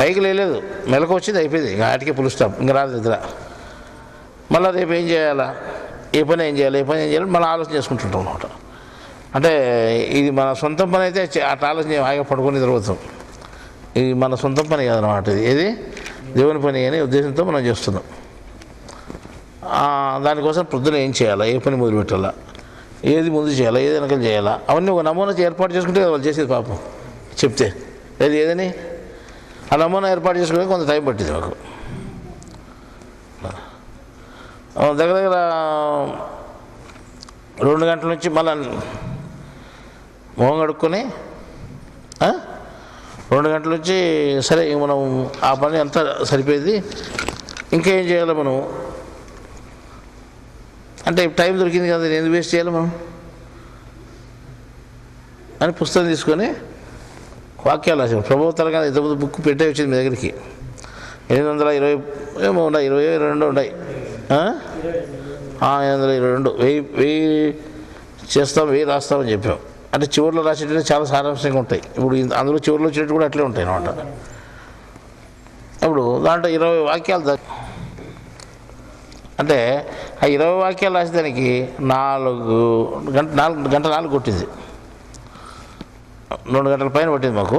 పైకి లేలేదు, మెలకు వచ్చింది అయిపోయింది, ఇంకా ఆటికే పులు స్టాప్, ఇంకా రాదు నిద్ర. మళ్ళీ రేపు ఏం చేయాలా, ఏ పని ఏం చేయాలి మళ్ళీ ఆలోచన చేసుకుంటుంటాం అనమాట. అంటే ఇది మన సొంతం పని అయితే అట్లా ఆలోచన హాయిగా పడుకొని నిద్రపోతాం. ఇది మన సొంతం పని కాదనమాట. ఇది దేవుని పని అనే ఉద్దేశంతో మనం చేస్తున్నాం. దానికోసం పొద్దున ఏం చేయాలా, ఏ పని మొదలు పెట్టాలా, ఏది ముందు చేయాలా, ఏది వెనకలు చేయాలా, అవన్నీ ఒక నమూనా ఏర్పాటు చేసుకుంటే వాళ్ళు చేసేది పాపం. చెప్తే లేదు ఏదని ఆ నమూనా ఏర్పాటు చేసుకుంటే కొంత టైం పట్టింది మాకు. దగ్గర 2 గంటల నుంచి మళ్ళీ మొహం కడుక్కొని 2 గంటల నుంచి సరే మనం ఆ పని అంతా సరిపోయింది, ఇంకేం చేయాలి మనం అంటే టైం దొరికింది కదా, ఎందుకు వేస్ట్ చేయాలి మనం అని పుస్తకం తీసుకొని వాక్యాలు రాసాం. ప్రభుత్వ తరగతి ఇంతకుముందు బుక్ పెట్టే వచ్చింది మీ దగ్గరికి. 820 ఏమో ఉన్నాయి, 22 ఉన్నాయి, 822 1000 చేస్తాం, 1000 రాస్తామని చెప్పాం. అంటే చివరిలో రాసేటట్టు చాలా సారాంశంగా ఉంటాయి. ఇప్పుడు అందులో చివరిలో వచ్చేటట్టు కూడా అట్లే ఉంటాయి అన్నమాట. అప్పుడు దాంట్లో 20 వాక్యాలు అంటే ఆ 20 వాక్యాలు రాసేదానికి 4 గంటలు కొట్టింది. 2 గంటల పైన పట్టింది మాకు.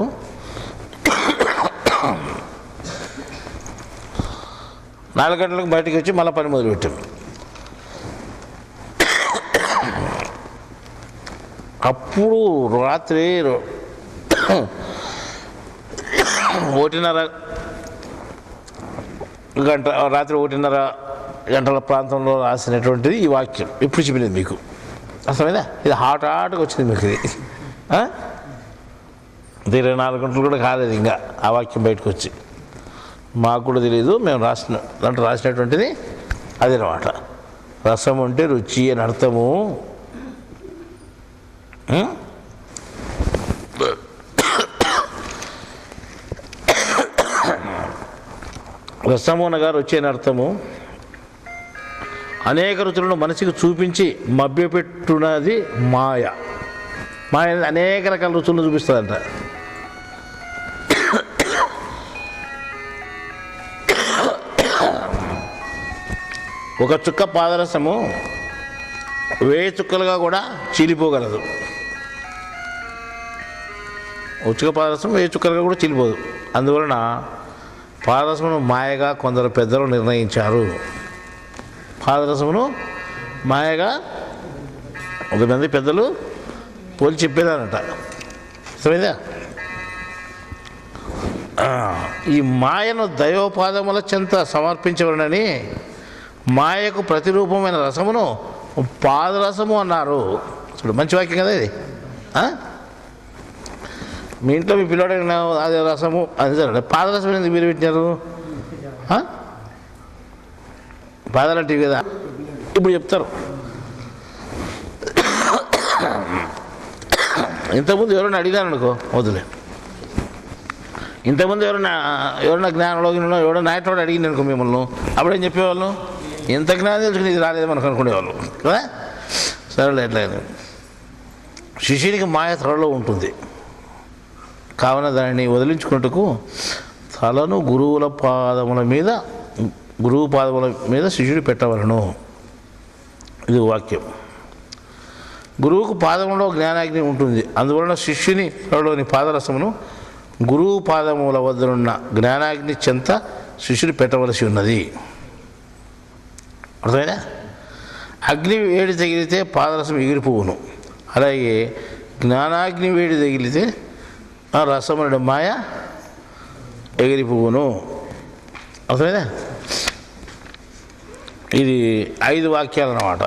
4 గంటలకు బయటకు వచ్చి మళ్ళీ పని మొదలుపెట్టాం. అప్పుడు రాత్రి 1:30 గంట, రాత్రి 1:30 గంటల ప్రాంతంలో రాసినటువంటిది ఈ వాక్యం. ఎప్పుడు చెప్పినది మీకు అసలు ఇది హాట్గా వచ్చింది మీకు. ఇది 24 గంటలు కూడా కాలేదు ఇంకా ఆ వాక్యం బయటకు వచ్చి. మాకు కూడా తెలియదు, మేము దాంట్లో రాసినటువంటిది అదనమాట. రసం అంటే రుచి అని అర్థము. రసము అనగా రుచి అని అర్థము. అనేక రుచులను మనసుకు చూపించి మభ్యపెట్టున్నది మాయ. మాయ అనేది అనేక రకాల రుచులను చూపిస్తుందంట. ఒక చుక్క పాదరసము 1000 చుక్కలుగా కూడా చీలిపోగలదు. ఒక చుక్క పాదరసం 1000 చుక్కలుగా కూడా చీలిపోదు. అందువలన పాదరసమును మాయగా కొందరు పెద్దలు నిర్ణయించారు. పాదరసమును మాయగా 100 మంది పెద్దలు పోల్చి చెప్పేదానట. అర్థమైందా? ఈ మాయను దైవపాదముల చెంత సమర్పించవలనని మాయకు ప్రతిరూపమైన రసమును పాదరసము అన్నారు. చూడు, మంచి వాక్యం కదా ఇది. మీ ఇంట్లో మీ పిల్లవాడు అదే రసము అది సరే, పాదరసం ఎందుకు మీరు పెట్టినారు? పాదాలంటివి కదా ఇప్పుడు చెప్తారు. ఇంతకుముందు ఎవరైనా అడిగాను అనుకో, వదిలే. ఇంతకుముందు ఎవరైనా జ్ఞానంలో ఎవడో నాయకుడు అడిగింది అనుకో మిమ్మల్ని, అప్పుడేం చెప్పేవాళ్ళు? ఎంత జ్ఞానం తెలుసుకుని ఇది రాలేదు మనకు అనుకునేవాళ్ళు కదా. సరేలే, ఎట్లేదు. శిష్యునికి మాయ త్వరలో ఉంటుంది కావున దానిని వదిలించుకున్నట్టుకు తలను గురువు పాదముల మీద శిష్యుడు పెట్టవలను. ఇది వాక్యం. గురువుకు పాదములో జ్ఞానాగ్ని ఉంటుంది. అందువలన శిష్యుని త్వరలోని పాదరసమును గురువు పాదముల వద్దనున్న జ్ఞానాగ్ని చెంత శిష్యుడు పెట్టవలసి ఉన్నది. అర్థమైనా? అగ్ని వేడి తగిలితే పాదరసం ఎగిరిపోవును. అలాగే జ్ఞానాగ్ని వేడి తగిలితే ఆ రసమున మాయ ఎగిరిపోవును. అర్థమైనా? ఇది 5 వాక్యాలు అన్నమాట.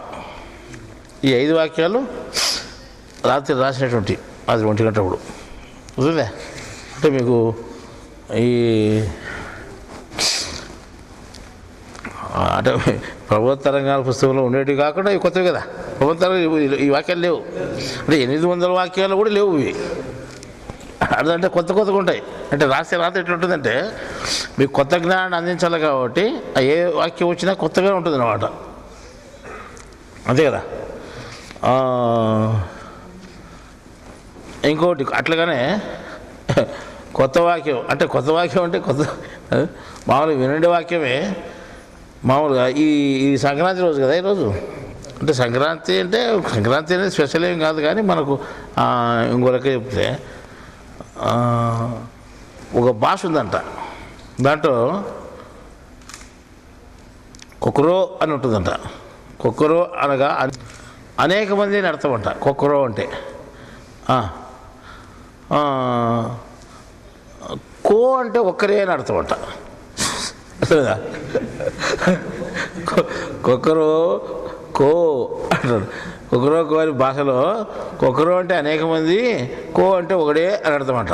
ఈ 5 వాక్యాలు రాత్రి రాసినటువంటి అది 1 గంటప్పుడు. అర్థమైందా? అంటే మీకు ఈ అంటే ప్రభుత్వ తెలంగాణ పుస్తకంలో ఉండేటివి కాకుండా ఇవి కొత్తవి కదా. ప్రభుత్వ ఈ వాక్యాలు లేవు. అంటే 800 వాక్యాలు కూడా లేవు ఇవి. అదంటే కొత్తగా ఉంటాయి. అంటే రాత్రి ఎట్లుంటుందంటే మీకు కొత్త జ్ఞానాన్ని అందించాలి కాబట్టి ఏ వాక్యం వచ్చినా కొత్తగానే ఉంటుంది అన్నమాట. అంతే కదా. ఇంకోటి అట్లాగానే కొత్త వాక్యం అంటే కొత్త మామూలుగా వినండి వాక్యమే. మామూలుగా ఈ సంక్రాంతి రోజు కదా ఈరోజు. అంటే సంక్రాంతి అనేది స్పెషల్ ఏం కాదు, కానీ మనకు ఇంకొక చెప్తే ఒక భాష ఉందంట. దాంట్లో కొక్కరో అని ఉంటుందంట. కొక్కరో అనగా అనేక మంది అని అర్థం అంట. కొక్కరో అంటే కో అంటే ఒక్కరే అని అర్థం అంట. కొక్కరో కో అంటాడు. కొక్కరో కో అని భాషలో కొక్కరో అంటే అనేక మంది, కో అంటే ఒకడే అని అర్థం అంట.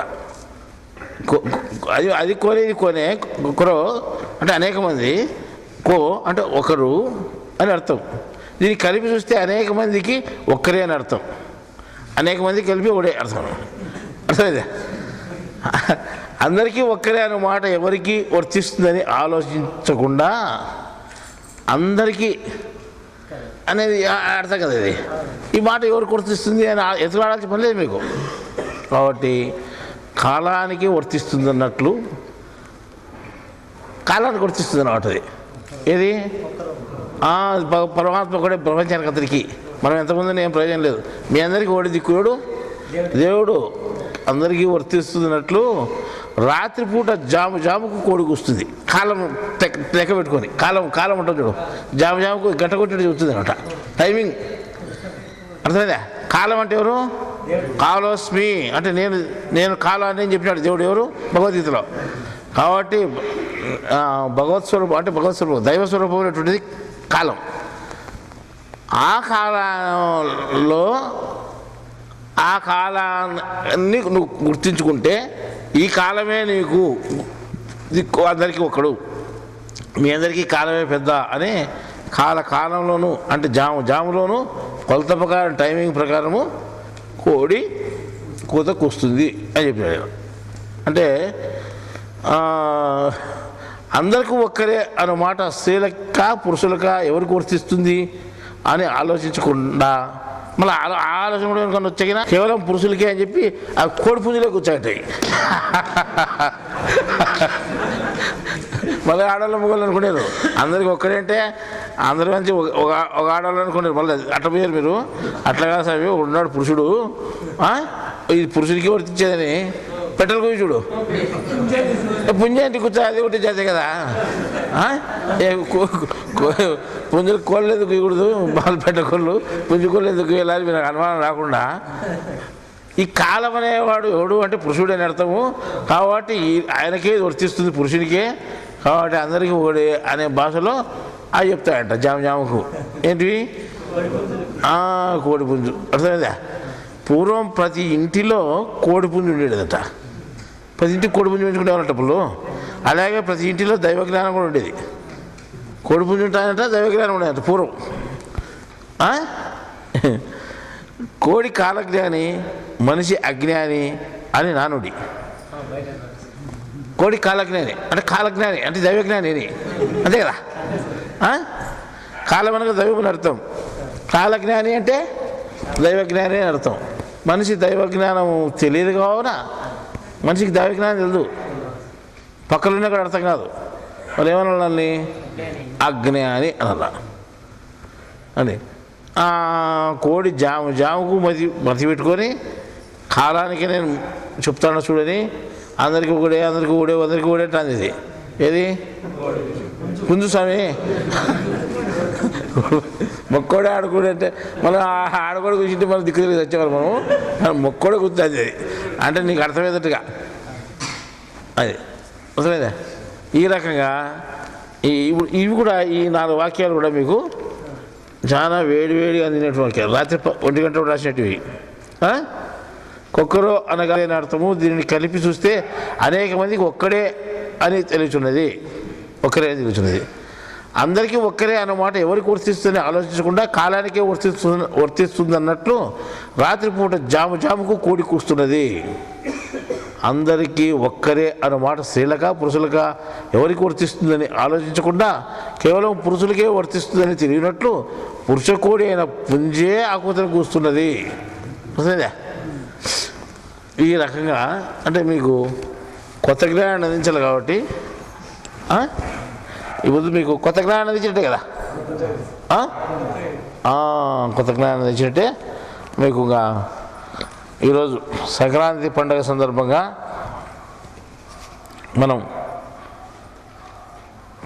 అది కోనే ఇది కోనే. కొక్కరో అంటే అనేక మంది, కో అంటే ఒకరు అని అర్థం. దీన్ని కలిపి చూస్తే అనేక మందికి ఒక్కరే అని అర్థం, అనేక మందికి కలిపి ఒకడే అర్థం. అర్థమైందా? అందరికీ ఒక్కరే అనే మాట ఎవరికి వర్తిస్తుందని ఆలోచించకుండా అందరికీ అనేది అర్థం కదా. ఇది ఈ మాట ఎవరికి వర్తిస్తుంది అని ఎదురాడాల్సిన పని లేదు మీకు. కాబట్టి కాలానికి వర్తిస్తుంది అన్నట్లు కాలానికి వర్తిస్తుంది అన్నమాట. అది ఏది పరమాత్మ కూడా ప్రపంచానికి అందరికీ. మనం ఎంతమందిని ఏం ప్రయోజనం లేదు. మీ అందరికీ ఓడి దిక్కుడు దేవుడు అందరికీ వర్తిస్తున్నట్లు రాత్రిపూట జాముకు కోడికి వస్తుంది. కాలం లెక్క పెట్టుకొని కాలం ఉంటుంది చూడు. జాముకు గంట కొట్టి చెబుతుంది అనమాట టైమింగ్. అర్థమైందా? కాలం అంటే ఎవరు? కాలోస్మి అంటే నేను కాలాన్ని అని చెప్పినాడు దేవుడు. ఎవరు? భగవద్గీతలో. కాబట్టి భగవత్ స్వరూపం అంటే దైవ స్వరూపం అనేటువంటిది కాలం. ఆ కాలంలో ఆ కాలాన్ని నువ్వు గుర్తించుకుంటే ఈ కాలమే నీకు దిక్కు, అందరికీ ఒకడు, మీ అందరికీ కాలమే పెద్ద అని కాలంలోనూ అంటే జాములోనూ కొలత ప్రకారం టైమింగ్ ప్రకారము కోడి కూత కూస్తుంది అని చెప్పాడు. అంటే అందరికీ ఒక్కరే అన్నమాట స్త్రీలక పురుషులక ఎవరికి వర్తిస్తుంది అని ఆలోచించకుండా మళ్ళీ ఆలోచన కూడా కన్నా వచ్చాయినా కేవలం పురుషులకే అని చెప్పి ఆ కోడి పుంజులే కూర్చోటాయి. మళ్ళీ ఆడవాళ్ళు మొగలు అనుకునేరు అందరికి ఒక్కడంటే అందరి మంచి ఒక ఆడవాళ్ళు అనుకునేరు. మళ్ళీ అట్లా పోయారు మీరు. అట్లా కాదు సార్, ఉన్నాడు పురుషుడు, ఇది పురుషుడికి వర్తించేదని పెట్టలు పోయి చూడు, పుంజంటి కూర్చో, అది ఒకటి చేస్తే కదా. పుంజులు కోళ్ళు ఎందుకు ఇవ్వకూడదు, బాలు పెట్టకోళ్ళు పుంజు కోళ్ళు ఎందుకు వెళ్ళాలి, మీరు అనుమానం రాకుండా. ఈ కాలం అనేవాడు ఎవడు అంటే పురుషుడు అని అర్థము. కాబట్టి ఆయనకే వర్తిస్తుంది, పురుషునికే. కాబట్టి అందరికీ ఒకడే అనే భాషలో అవి చెప్తాయంట జాముకు. ఏంటివి? కోడి పుంజు. అర్థమైందా? పూర్వం ప్రతి ఇంటిలో కోడి పుంజు ఉండేదట. ప్రతి ఇంటికి కోడి పుంజు పెంచుకునేవాళ్ళట అప్పుడు. అలాగే ప్రతి ఇంటిలో దైవజ్ఞానం కూడా ఉండేది. కోడి పుంజు ఉంటాయంట, దైవజ్ఞానం ఉండేదంట పూర్వం. కోడి కాలజ్ఞాని, మనిషి అజ్ఞాని అని నానుడి. కోడి కాలజ్ఞాని అంటే కాలజ్ఞాని అంటే దైవజ్ఞాని అని, అంతే కదా. కాలం అనగా దైవం అని అర్థం, కాలజ్ఞాని అంటే దైవజ్ఞాని అని అర్థం. మనిషి దైవజ్ఞానం తెలియదు కావున మనిషికి దైవజ్ఞానం తెలియదు, పక్కన కూడా అర్థం కాదు. మరి ఏమన్నా అజ్ఞాని అనలా అని. కోడి జాముకు మతి పెట్టుకొని కాలానికి నేను చెప్తాను చూడని, అందరికీ ఒకడే అందరికీ ఒకడే అంది. ఇది ఏది పుంజు స్వామి మొక్కోడే ఆడుకోడే అంటే మనం ఆడుకోడు కూర్చుంటే మనం దిక్కు తిరిగి వచ్చేవారు. మనం మొక్కోడే కూర్చుంది అది అంటే నీకు అర్థమయ్యేటట్టుగా అది అర్థమైందా. ఈ రకంగా ఇవి కూడా ఈ 4 వాక్యాలు కూడా మీకు చాలా వేడివేడిగా అందినటువంటి వాక్యాలు, రాత్రి 1 గంట రాసినట్టువి. కొక్కరో అనగా అర్థము. దీనిని కలిపి చూస్తే అనేక మందికి ఒక్కడే అని తెలుస్తున్నది, ఒక్కరే అని తెలుస్తున్నది. అందరికీ ఒక్కరే అన్నమాట ఎవరికి వర్తిస్తుందని ఆలోచించకుండా కాలానికే వర్తిస్తుంది అన్నట్లు రాత్రిపూట జాముకు కోడి కూస్తున్నది. అందరికీ ఒక్కరే అన్నమాట స్త్రీలక పురుషులక ఎవరికి వర్తిస్తుందని ఆలోచించకుండా కేవలం పురుషులకే వర్తిస్తుందని తెలియనట్లు పురుష కోడి అయిన పుంజే ఆ కూతను కూస్తున్నది. అర్థమైందా? ఈ రకంగా అంటే మీకు కొత్త జ్ఞానాన్ని అందించాలి. కాబట్టి ఇప్పుడు మీకు కొత్త జ్ఞానాన్ని అందించినట్టే కదా, కొత్త జ్ఞానాన్ని అందించినట్టే. మీకు ఇంకా ఈరోజు సంక్రాంతి పండుగ సందర్భంగా మనం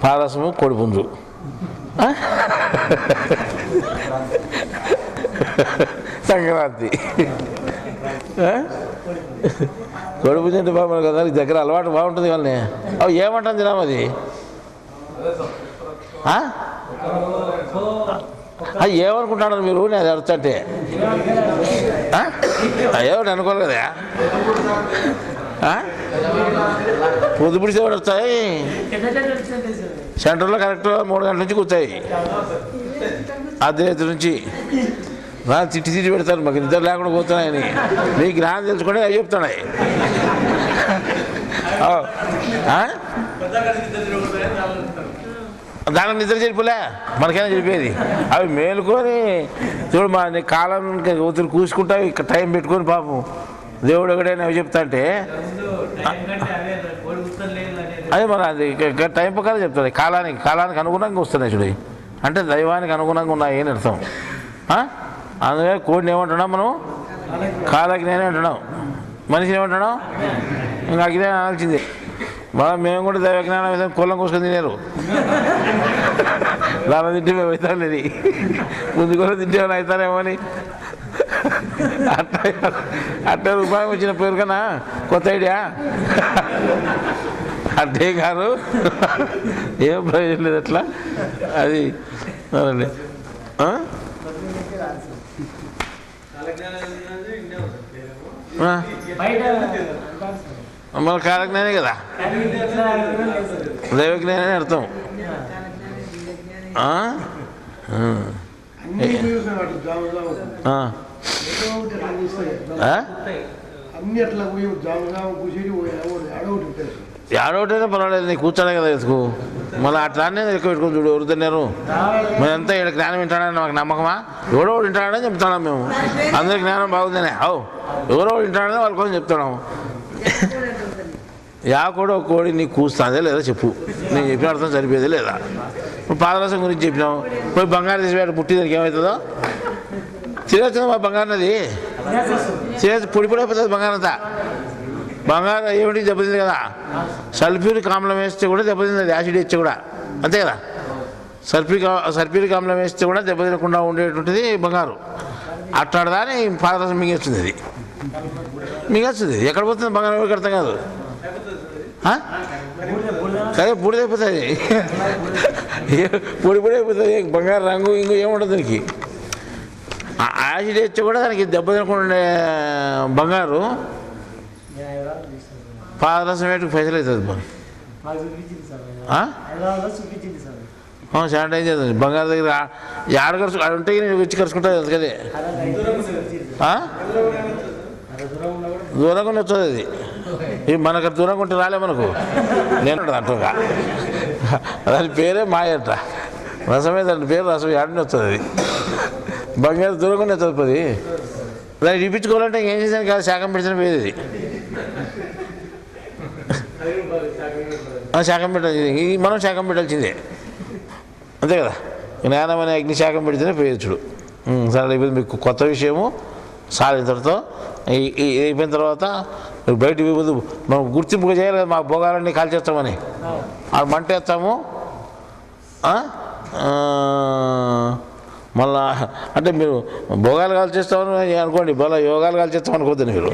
పారసము కోడిపుంజు సంక్రాంతి కోడిపుంజు అంటే బాగా కదా దగ్గర అలవాటు బాగుంటుంది. వాళ్ళని అవి ఏమంటుంది తినాము అది ఏమనుకుంటున్నారు మీరు? నేను అడుగుతుంటే ఏమని అనుకోరు కదా. పొద్దు పిడిచేవాడు వస్తాయి, సెంటర్లో కరెక్ట్ 3 గంటల నుంచి కూర్చాయి, అర్ధరాత్రి నుంచి తిట్టి పెడతారు. మాకు నిద్ర లేకుండా పోతున్నాయని మీ జ్ఞానం తెలుసుకొని అవి చెప్తున్నాయి. దానికి నిద్ర చెడిపోలే, మనకైనా చెడిపోయేది. అవి మేలుకొని చూడు మా కాలం ఒత్తిడి కూసుకుంటా ఇక్కడ టైం పెట్టుకొని పాపం దేవుడు ఒకడైనా అవి చెప్తా అంటే అదే మన అది టైం ప్రకారం చెప్తుంది. కాలానికి అనుగుణంగా వస్తున్నాయి చూడు, అంటే దైవానికి అనుగుణంగా ఉన్నాయి అని అర్థం. అందుకని కోడిని ఏమంటున్నాం మనం? కాలజ్ఞాని అంటున్నాం. మనిషిని ఏమంటున్నాం? ఇంకా అజ్ఞానం అనాల్సిందే. మేము కూడా దైవజ్ఞానం విధంగా కులం కోసుకొని తినారు. దాని తింటే మేము అవుతాం లేదు, ముందు కూడా తింటే ఏమైనా అవుతారేమో అని అట్లా రూపాయి వచ్చిన పేరు కన్నా కొత్త ఐడియా అట్టే కాదు, ఏం ప్రయోజనం లేదు. అట్లా అది అదండి మళ్ళీ కాలజ్ఞానే కదా, దైవజ్ఞానే అర్థం. ఏడవటైనా పర్వాలేదు, నీ కూర్చోనే కదా ఎత్తుకు. మళ్ళీ అట్లానే ఎక్కువ పెట్టుకుని చూడు, ఎవరు తిన్నారు మేమంతా ఇక్కడ జ్ఞానం వింటాడని మాకు నమ్మకమా? ఎవడో వాడు వింటాడని చెప్తున్నాం మేము. అందరికి జ్ఞానం బాగుందనే ఎవరో వాడు వింటాడని వాళ్ళ కోసం చెప్తున్నాము. కూడా ఒక కోడి నీకు కూస్తుందే లేదా చెప్పు, నేను చెప్పిన అర్థం సరిపోయేదే లేదా? పాదరసం గురించి చెప్పినావు, పోయి బంగారు తీసి పుట్టి దానికి ఏమవుతుందో తిరగచ్చు. మా బంగారం అది తిరగచ్చు, పొడి పొడి అయిపోతుంది బంగారం అంతా. బంగారం ఏమిటి దెబ్బతింది కదా, సల్ఫ్యూరిక్ ఆమ్లం వేస్తే కూడా దెబ్బతింది, అది యాసిడ్ ఇస్తే కూడా అంతే కదా. సల్ఫ్యూరిక్ ఆమ్లం వేస్తే కూడా దెబ్బతినకుండా ఉండేటువంటిది బంగారు. అట్లాడదాని పాదరసం మింగేస్తుంది, అది మింగేస్తుంది. ఎక్కడ పోతుంది బంగారం ఎవరికి అర్థం కాదు. సరే బూడిదైపోతుంది, పొడి పొడి అయిపోతుంది. బంగారు రంగు ఇంకో ఏముండదు దానికి. యాసిడ్ వేస్తే కూడా దానికి దెబ్బతినకుండా బంగారు పాదరసం వేటుకు పైసలు అవుతుంది. శానిటైజ్ చేస్తుంది. బంగారు దగ్గర ఆడ ఖర్చు ఆడ ఉంటే నేను వచ్చి ఖర్చుకుంటుంది అందుకదే. దూరంగా వచ్చేది అది, మనకు దూరంగా ఉంటే రాలే మనకు. నేను అంటుగా దాని పేరే మాయట, రసమే దాని పేరు రసం. ఆడనే వస్తుంది అది, బంగారు దూరంగానే వస్తుంది. దాన్ని చూపించుకోవాలంటే ఏం చేశాను కాదు, శాఖం పెడితేనే పోయేది. శాఖం పెట్టాల్సింది, మనం శాఖం పెట్టాల్సిందే అంతే కదా. జ్ఞానం అనే అగ్ని శాఖం పెడితేనే పోయొచ్చుడు. సరే అయిపోయింది మీకు కొత్త విషయము. సార్ ఇంతటితో అయిపోయిన తర్వాత బయటకు పోదు, మనం గుర్తింపుగా చేయాలి కదా. మా భోగాలన్నీ కాల్చేస్తామని అది మంట వేస్తాము. మళ్ళా అంటే మీరు భోగాలు కాల్చేస్తామని అనుకోండి, బల యోగాలు కాల్చేస్తామనుకోద్దండి మీరు.